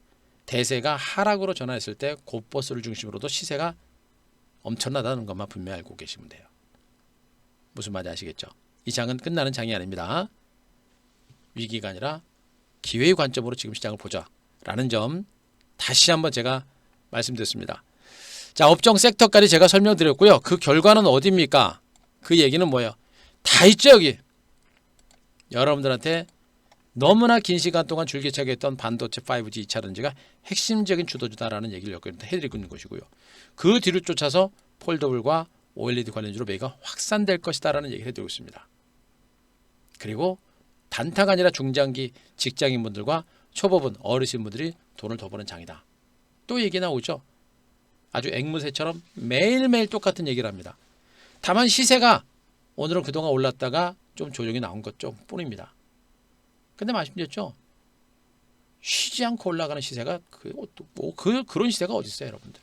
대세가 하락으로 전환했을 때 곧버스를 중심으로도 시세가 엄청나다는 것만 분명히 알고 계시면 돼요. 무슨 말인지 아시겠죠? 이 장은 끝나는 장이 아닙니다. 위기가 아니라 기회의 관점으로 지금 시장을 보자라는 점 다시 한번 제가 말씀드렸습니다. 자, 업종 섹터까지 제가 설명드렸고요. 그 결과는 어디입니까? 그 얘기는 뭐예요? 다 있죠 여기. 여러분들한테 너무나 긴 시간 동안 줄기차게 했던 반도체 5G 2차전지가 핵심적인 주도주다라는 얘기를 여기부터 해드리고 있는 것이고요. 그 뒤를 쫓아서 폴더블과 OLED 관련주로 매가 확산될 것이다라는 얘기를 해드리고 있습니다. 그리고 단타가 아니라 중장기 직장인분들과 초보분, 어르신분들이 돈을 더 버는 장이다. 또 얘기 나오죠. 아주 앵무새처럼 매일매일 똑같은 얘기를 합니다. 다만 시세가 오늘은 그동안 올랐다가 좀 조정이 나온 것 좀 뿐입니다. 근데 말씀드렸죠. 쉬지 않고 올라가는 시세가 그런 시세가 어디 있어요, 여러분들?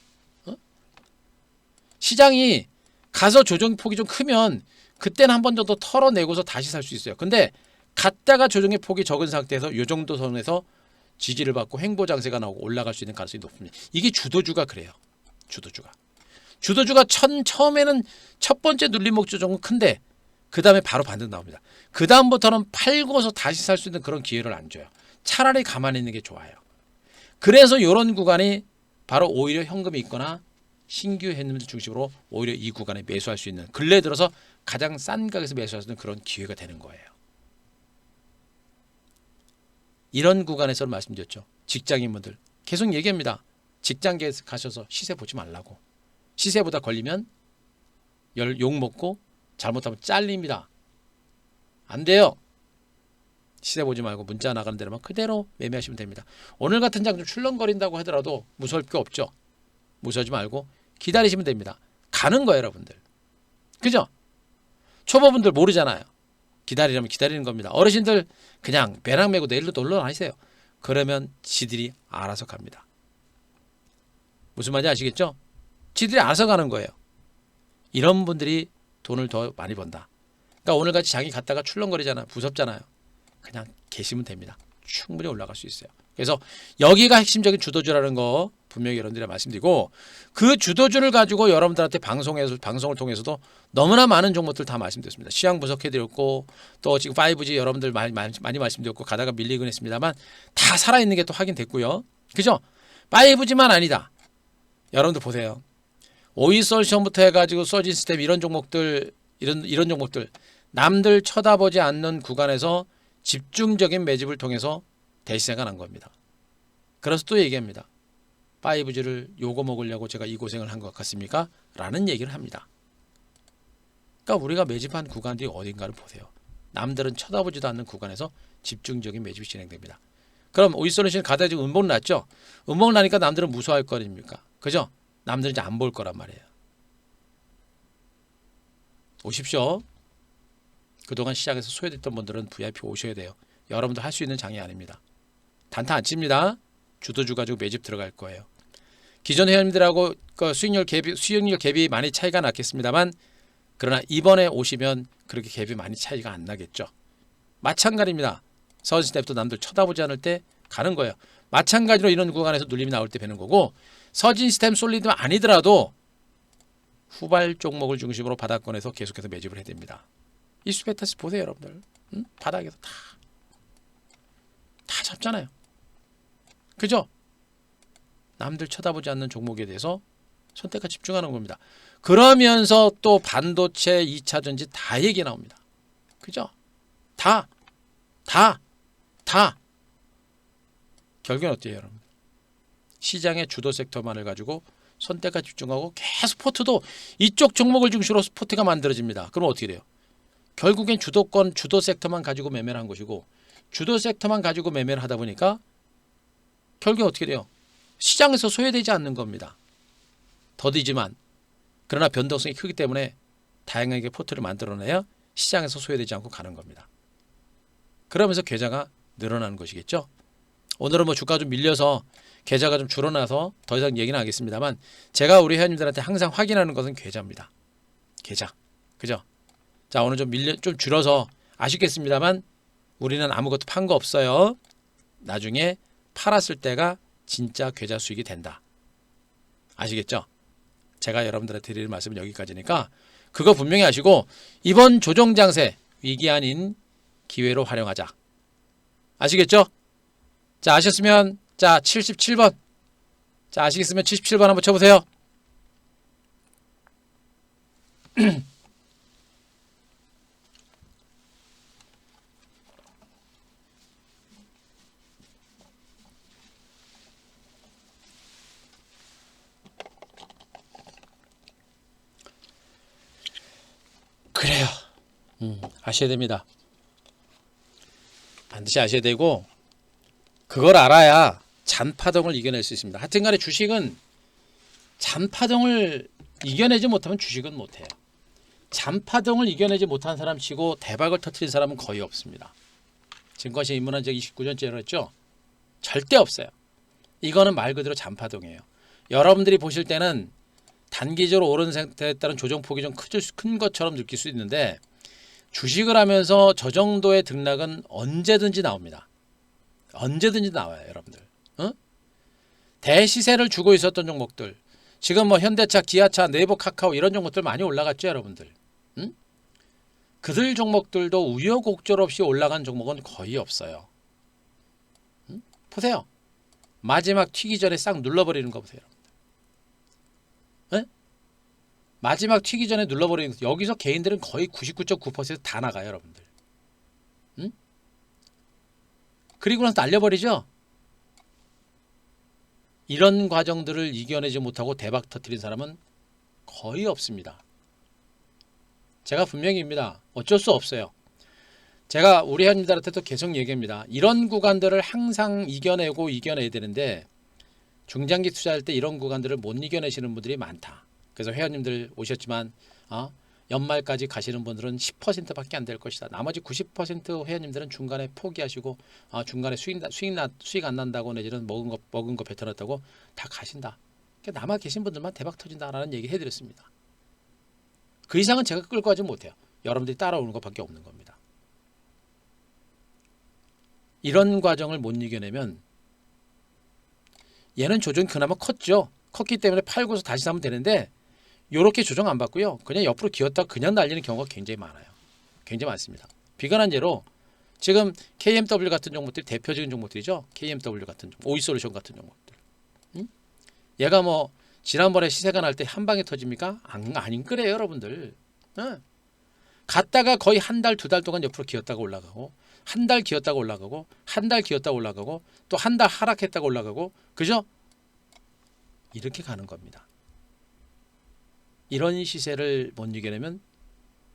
시장이 가서 조정 폭이 좀 크면 그때는 한 번 정도 털어내고서 다시 살 수 있어요. 근데 갔다가 조정의 폭이 적은 상태에서 이 정도 선에서 지지를 받고 횡보 장세가 나오고 올라갈 수 있는 가능성이 높습니다. 이게 주도주가 그래요. 주도주가 처음에는 첫 번째 눌림목 조정은 큰데 그 다음에 바로 반등 나옵니다. 그 다음부터는 팔고서 다시 살 수 있는 그런 기회를 안 줘요. 차라리 가만히 있는 게 좋아요. 그래서 이런 구간이 바로 오히려 현금이 있거나 신규 회원님들 중심으로 오히려 이 구간에 매수할 수 있는, 근래 들어서 가장 싼 가격에서 매수할 수 있는 그런 기회가 되는 거예요. 이런 구간에서 말씀드렸죠. 직장인분들 계속 얘기합니다. 직장계에 가셔서 시세 보지 말라고. 시세보다 걸리면 욕먹고 잘못하면 잘립니다. 안 돼요. 시세 보지 말고 문자 나가는 대로만 그대로 매매하시면 됩니다. 오늘 같은 장 좀 출렁거린다고 하더라도 무서울 게 없죠. 무서워하지 말고 기다리시면 됩니다. 가는 거예요, 여러분들. 그죠? 초보분들 모르잖아요. 기다리려면 기다리는 겁니다. 어르신들 그냥 배낭 메고 내일로 놀러 다니세요. 그러면 지들이 알아서 갑니다. 무슨 말인지 아시겠죠? 지들이 알아서 가는 거예요. 이런 분들이 돈을 더 많이 번다. 그러니까 오늘같이 장이 갔다가 출렁거리잖아요. 무섭잖아요. 그냥 계시면 됩니다. 충분히 올라갈 수 있어요. 그래서 여기가 핵심적인 주도주라는 거 분명히 여러분들이 말씀드리고, 그 주도주를 가지고 여러분들한테 방송을 통해서도 너무나 많은 종목들 다 말씀드렸습니다. 시황 분석해드렸고, 또 지금 5G 여러분들 많이 말씀드렸고, 가다가 밀리긴 했습니다만 다 살아있는 게 또 확인됐고요. 그죠? 5G만 아니다. 여러분들 보세요. 오이솔루션부터 해가지고 서진시스템 이런 종목들, 이런 종목들 남들 쳐다보지 않는 구간에서 집중적인 매집을 통해서 대시세가 난 겁니다. 그래서 또 얘기합니다. 5G를 요거 먹으려고 제가 이 고생을 한 것 같습니까? 라는 얘기를 합니다. 그러니까 우리가 매집한 구간들이 어딘가를 보세요. 남들은 쳐다보지도 않는 구간에서 집중적인 매집이 진행됩니다. 그럼 오이솔루션 가다 지금 음봉 났죠? 음봉 나니까 남들은 무서워할 거 아닙니까? 그죠? 남들은 이제 안 볼 거란 말이에요. 오십시오. 그동안 시장에서 소외됐던 분들은 VIP 오셔야 돼요. 여러분도 할 수 있는 장이 아닙니다. 단타 안 칩니다. 주도주 가지고 매집 들어갈 거예요. 기존 회원님들하고 수익률 갭이 많이 차이가 났겠습니다만, 그러나 이번에 오시면 그렇게 갭이 많이 차이가 안 나겠죠. 마찬가지입니다. 서진시스템도 남들 쳐다보지 않을 때 가는 거예요. 마찬가지로 이런 구간에서 눌림이 나올 때 뵈는 거고, 서진시스템 솔리드만 아니더라도 후발 종목을 중심으로 바닥권에서 계속해서 매집을 해야 됩니다. 이 수베타스 보세요, 여러분들. 바닥에서 다 잡잖아요. 그죠? 남들 쳐다보지 않는 종목에 대해서 선택과 집중하는 겁니다. 그러면서 또 반도체, 2차전지 다 얘기 나옵니다. 그죠? 다. 결국은 어때요, 여러분? 시장의 주도 섹터만을 가지고 선택과 집중하고 계속 포트도 이쪽 종목을 중심으로 포트가 만들어집니다. 그럼 어떻게 돼요? 결국엔 주도 섹터만 가지고 매매를 한 것이고, 주도 섹터만 가지고 매매를 하다 보니까 결국에 어떻게 돼요? 시장에서 소외되지 않는 겁니다. 더디지만, 그러나 변동성이 크기 때문에 다양하게 포트를 만들어내야 시장에서 소외되지 않고 가는 겁니다. 그러면서 계좌가 늘어나는 것이겠죠. 오늘은 뭐 주가 좀 밀려서 계좌가 좀 줄어나서 더 이상 얘기는 안 하겠습니다만, 제가 우리 회원님들한테 항상 확인하는 것은 계좌입니다. 계좌. 그죠? 자, 오늘 좀 줄어서 아쉽겠습니다만, 우리는 아무것도 판 거 없어요. 나중에 팔았을 때가 진짜 계좌 수익이 된다. 아시겠죠? 제가 여러분들한테 드릴 말씀은 여기까지니까 그거 분명히 아시고, 이번 조정 장세 위기 아닌 기회로 활용하자. 아시겠죠? 자, 아셨으면 자 77번. 자, 아시겠으면 77번 한번 쳐보세요. 그래요. 아셔야 됩니다. 반드시 아셔야 되고, 그걸 알아야 잔파동을 이겨낼 수 있습니다. 하여튼간에 주식은 잔파동을 이겨내지 못하면 주식은 못해요. 잔파동을 이겨내지 못한 사람 치고 대박을 터뜨린 사람은 거의 없습니다. 증권시장 입문한 지 29년째로 했죠. 절대 없어요. 이거는 말 그대로 잔파동이에요. 여러분들이 보실 때는 단기적으로 오른 상태에 따른 조정폭이 좀 큰 것처럼 느낄 수 있는데, 주식을 하면서 저 정도의 등락은 언제든지 나옵니다. 언제든지 나와요, 여러분들. 대시세를 주고 있었던 종목들, 지금 뭐 현대차, 기아차, 네이버, 카카오 이런 종목들 많이 올라갔죠, 여러분들. 그들 종목들도 우여곡절 없이 올라간 종목은 거의 없어요. 보세요. 마지막 튀기 전에 싹 눌러버리는 거 보세요. 마지막 튀기 전에 눌러버리는 여기서 개인들은 거의 99.9%다 나가요, 여러분들. 응? 그리고 나서 날려버리죠. 이런 과정들을 이겨내지 못하고 대박 터뜨린 사람은 거의 없습니다. 제가 분명히입니다. 어쩔 수 없어요. 제가 우리 회원님들한테도 계속 얘기합니다. 이런 구간들을 항상 이겨내야 되는데 중장기 투자할 때 이런 구간들을 못 이겨내시는 분들이 많다. 그래서 회원님들 오셨지만 연말까지 가시는 분들은 10%밖에 안 될 것이다. 나머지 90% 회원님들은 중간에 포기하시고 중간에 수익 안 난다고 내지는 먹은 거 뱉어놨다고 다 가신다. 그러니까 남아 계신 분들만 대박 터진다라는 얘기 해드렸습니다. 그 이상은 제가 끌고 가지 못해요. 여러분들이 따라오는 것밖에 없는 겁니다. 이런 과정을 못 이겨내면 얘는 조정이 그나마 컸죠. 컸기 때문에 팔고서 다시 사면 되는데 이렇게 조정 안 받고요. 그냥 옆으로 기었다 그냥 날리는 경우가 굉장히 많아요. 굉장히 많습니다. 비관한 예로 지금 KMW 같은 종목들이 대표적인 종목들이죠. KMW 같은 종목, 오이솔루션 같은 종목들. 얘가 뭐 지난번에 시세가 날 때 한 방에 터집니까? 아닌 거래요, 여러분들. 갔다가 거의 한 달, 두 달 동안 옆으로 기었다가 올라가고 한 달 기었다가 올라가고 한 달 기었다가 올라가고 또 한 달 하락했다가 올라가고 그죠? 이렇게 가는 겁니다. 이런 시세를 못 이겨내면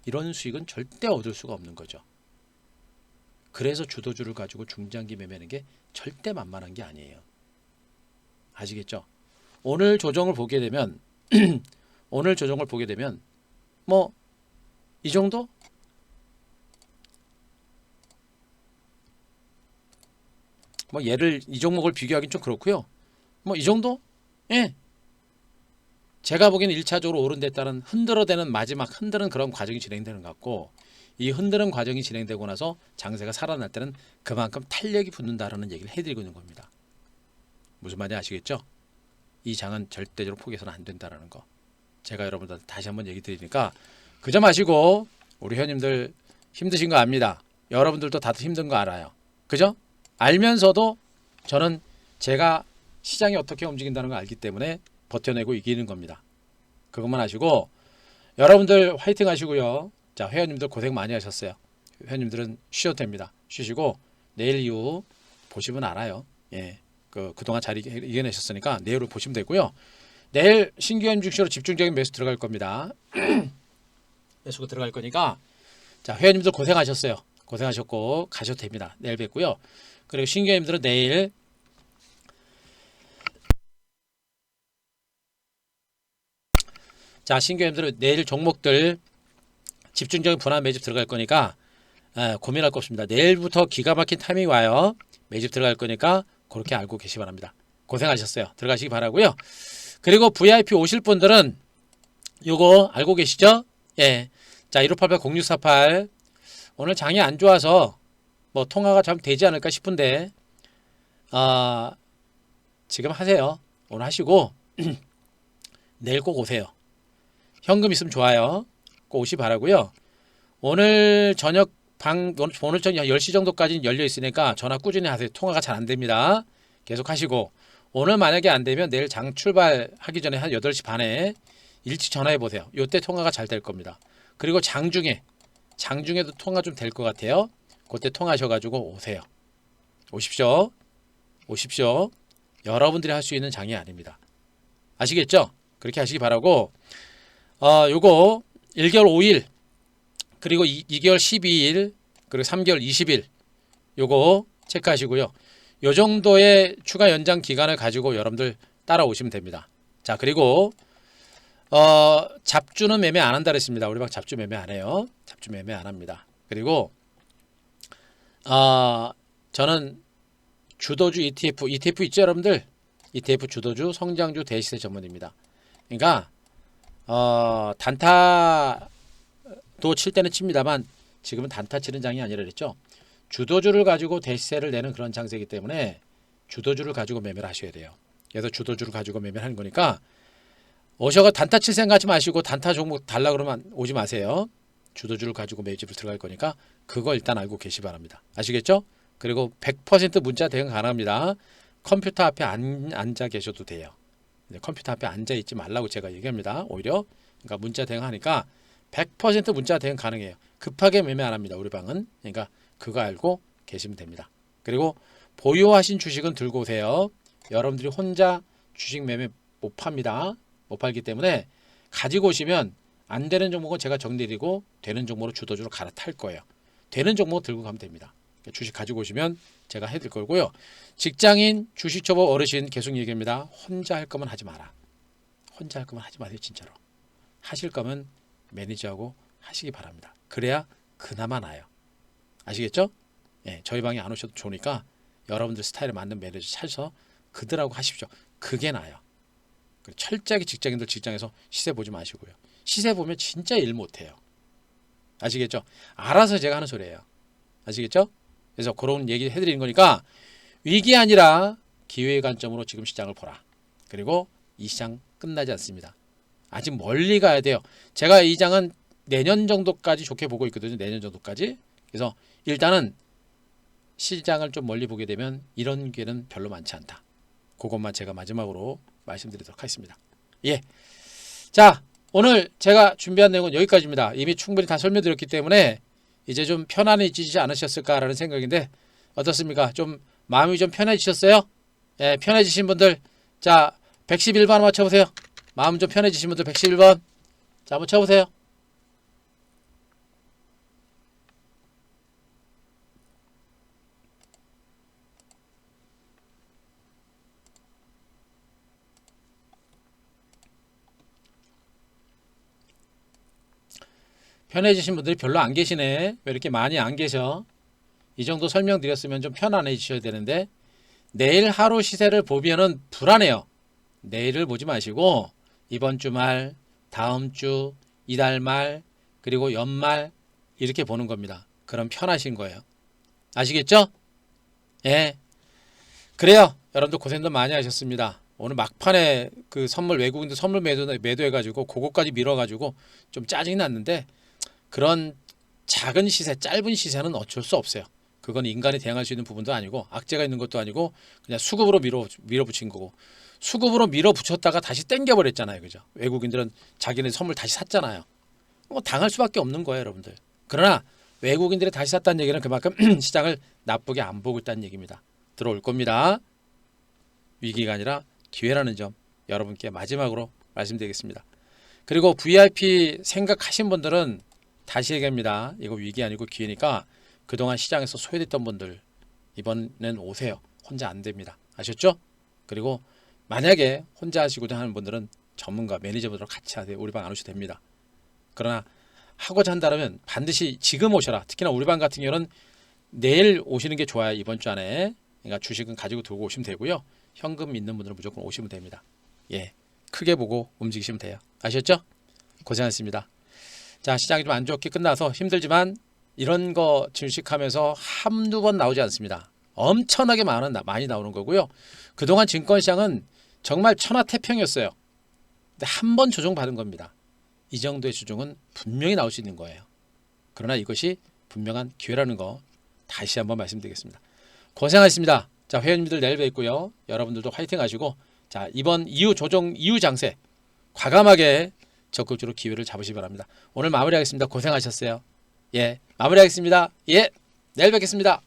이런 수익은 절대 얻을 수가 없는 거죠. 그래서 주도주를 가지고 중장기 매매하는 게 절대 만만한 게 아니에요. 아시겠죠? 오늘 조정을 보게 되면 뭐 이 정도? 뭐 얘를 이 종목을 비교하기는 좀 그렇고요. 뭐 이 정도? 예. 제가 보기에는 1차적으로 오른데 따른 흔들어대는 마지막 흔드는 그런 과정이 진행되는 것 같고 이 흔드는 과정이 진행되고 나서 장세가 살아날 때는 그만큼 탄력이 붙는다라는 얘기를 해드리고 있는 겁니다. 무슨 말인지 아시겠죠? 이 장은 절대적으로 포기해서는 안 된다라는 거. 제가 여러분들한테 다시 한번 얘기 드리니까 그저 마시고 우리 회원님들 힘드신 거 압니다. 여러분들도 다들 힘든 거 알아요. 그죠? 알면서도 저는 제가 시장이 어떻게 움직인다는 걸 알기 때문에 버텨내고 이기는 겁니다. 그것만 아시고 여러분들 화이팅 하시고요. 자, 회원님들 고생 많이 하셨어요. 회원님들은 쉬어도 됩니다. 쉬시고 내일 이후 보시면 알아요. 예, 그동안 잘 이겨내셨으니까 내일을 보시면 되고요. 내일 신규 회원님 중심으로 집중적인 매수 들어갈 겁니다. 매수가 들어갈 거니까 자, 회원님들 고생하셨어요. 고생하셨고 가셔도 됩니다. 내일 뵙고요. 그리고 신규 회원님들은 내일 자, 신규 회원님들은 내일 종목들 집중적인 분할 매집 들어갈 거니까 고민할 거 없습니다. 내일부터 기가 막힌 타이밍이 와요. 매집 들어갈 거니까 그렇게 알고 계시 바랍니다. 고생하셨어요. 들어가시기 바라고요. 그리고 VIP 오실 분들은 요거 알고 계시죠? 예. 자, 1588-0648 오늘 장이 안 좋아서 뭐 통화가 좀 되지 않을까 싶은데 지금 하세요. 오늘 하시고 내일 꼭 오세요. 현금 있으면 좋아요. 꼭 오시 바라고요. 오늘 저녁 오늘 저녁 10시 정도까지는 열려 있으니까 전화 꾸준히 하세요. 통화가 잘 안 됩니다. 계속 하시고 오늘 만약에 안 되면 내일 장 출발하기 전에 한 8시 반에 일찍 전화해 보세요. 요때 통화가 잘 될 겁니다. 그리고 장중에도 통화 좀 될 것 같아요. 그때 통화하셔가지고 오세요. 오십시오. 여러분들이 할 수 있는 장이 아닙니다. 아시겠죠? 그렇게 하시기 바라고 요거 1개월 5일 그리고 2개월 12일 그리고 3개월 20일 요거 체크하시고요. 요 정도의 추가 연장 기간을 가지고 여러분들 따라오시면 됩니다. 자, 그리고 잡주는 매매 안 한다 그랬습니다. 우리 방 잡주 매매 안 해요. 잡주 매매 안 합니다. 그리고 저는 주도주 ETF 있죠, 여러분들? ETF 주도주 성장주 대시세 전문입니다. 그러니까 단타도 칠 때는 칩니다만 지금은 단타 치는 장이 아니라 그랬죠. 주도주를 가지고 대시세를 내는 그런 장세이기 때문에 주도주를 가지고 매매를 하셔야 돼요. 그래서 주도주를 가지고 매매를 하는 거니까 오셔가 단타 칠 생각하지 마시고 단타 종목 달라 그러면 오지 마세요. 주도주를 가지고 매집을 들어갈 거니까 그거 일단 알고 계시 바랍니다. 아시겠죠? 그리고 100% 문자 대응 가능합니다. 컴퓨터 앞에 앉아 계셔도 돼요. 컴퓨터 앞에 앉아 있지 말라고 제가 얘기합니다. 오히려 그러니까 문자 대응하니까 100% 문자 대응 가능해요. 급하게 매매 안 합니다. 우리 방은. 그러니까 그거 알고 계시면 됩니다. 그리고 보유하신 주식은 들고 오세요. 여러분들이 혼자 주식 매매 못 팝니다. 못 팔기 때문에 가지고 오시면 안 되는 종목은 제가 정리드리고 되는 종목으로 주도주로 갈아탈 거예요. 되는 종목 들고 가면 됩니다. 주식 가지고 오시면 제가 해드릴 거고요. 직장인, 주식 초보 어르신 계속 얘기합니다. 혼자 할 거면 하지 마라. 혼자 할 거면 하지 마세요. 진짜로. 하실 거면 매니저하고 하시기 바랍니다. 그래야 그나마 나아요. 아시겠죠? 예, 저희 방에 안 오셔도 좋으니까 여러분들 스타일에 맞는 매니저 찾아서 그들하고 하십시오. 그게 나아요. 철저하게 직장인들 직장에서 시세 보지 마시고요. 시세 보면 진짜 일 못해요. 아시겠죠? 알아서 제가 하는 소리예요. 아시겠죠? 그래서 그런 얘기 해드리는 거니까 위기 아니라 기회의 관점으로 지금 시장을 보라. 그리고 이 시장 끝나지 않습니다. 아직 멀리 가야 돼요. 제가 이 장은 내년 정도까지 좋게 보고 있거든요. 내년 정도까지. 그래서 일단은 시장을 좀 멀리 보게 되면 이런 기회는 별로 많지 않다. 그것만 제가 마지막으로 말씀드리도록 하겠습니다. 예. 자, 오늘 제가 준비한 내용은 여기까지입니다. 이미 충분히 다 설명드렸기 때문에 이제 좀 편안해지지 않으셨을까라는 생각인데 어떻습니까? 좀 마음이 좀 편해지셨어요? 예, 편해지신 분들 자 111번 한번 쳐보세요. 마음 좀 편해지신 분들 111번 자 한번 쳐보세요. 편해지신 분들이 별로 안 계시네. 왜 이렇게 많이 안 계셔? 이 정도 설명드렸으면 좀 편안해지셔야 되는데 내일 하루 시세를 보면은 불안해요. 내일을 보지 마시고 이번 주말, 다음 주, 이달 말, 그리고 연말 이렇게 보는 겁니다. 그럼 편하신 거예요. 아시겠죠? 예. 그래요. 여러분들 고생도 많이 하셨습니다. 오늘 막판에 그 선물 외국인들 선물 매도해가지고 그거까지 밀어가지고 좀 짜증이 났는데 그런 작은 시세, 짧은 시세는 어쩔 수 없어요. 그건 인간이 대응할 수 있는 부분도 아니고 악재가 있는 것도 아니고 그냥 수급으로 밀어붙인 거고 수급으로 밀어붙였다가 다시 땡겨버렸잖아요. 그죠? 외국인들은 자기네 선물 다시 샀잖아요. 뭐 당할 수밖에 없는 거예요. 여러분들. 그러나 외국인들이 다시 샀다는 얘기는 그만큼 시장을 나쁘게 안 보고 있다는 얘기입니다. 들어올 겁니다. 위기가 아니라 기회라는 점 여러분께 마지막으로 말씀드리겠습니다. 그리고 VIP 생각하신 분들은 다시 얘기합니다. 이거 위기 아니고 기회니까 그동안 시장에서 소외됐던 분들 이번엔 오세요. 혼자 안 됩니다. 아셨죠? 그리고 만약에 혼자 하시고자 하는 분들은 전문가 매니저분들과 같이 하세요. 우리 방 안 오셔도 됩니다. 그러나 하고자 한다면 반드시 지금 오셔라. 특히나 우리 방 같은 경우는 내일 오시는 게 좋아요. 이번 주 안에. 그러니까 주식은 가지고 들고 오시면 되고요. 현금 있는 분들은 무조건 오시면 됩니다. 예, 크게 보고 움직이시면 돼요. 아셨죠? 고생하셨습니다. 자, 시장이 좀 안 좋게 끝나서 힘들지만 이런 거 질식하면서 한두 번 나오지 않습니다. 엄청나게 많이 나오는 거고요. 그동안 증권시장은 정말 천하태평이었어요. 근데 한 번 조정받은 겁니다. 이 정도의 조정은 분명히 나올 수 있는 거예요. 그러나 이것이 분명한 기회라는 거 다시 한번 말씀드리겠습니다. 고생하셨습니다. 자, 회원님들 내일 뵙고요. 여러분들도 화이팅 하시고 자, 이번 이후 조정 이후 장세 과감하게 적극적으로 기회를 잡으시기 바랍니다. 오늘 마무리하겠습니다. 고생하셨어요. 예, 마무리하겠습니다. 예, 내일 뵙겠습니다.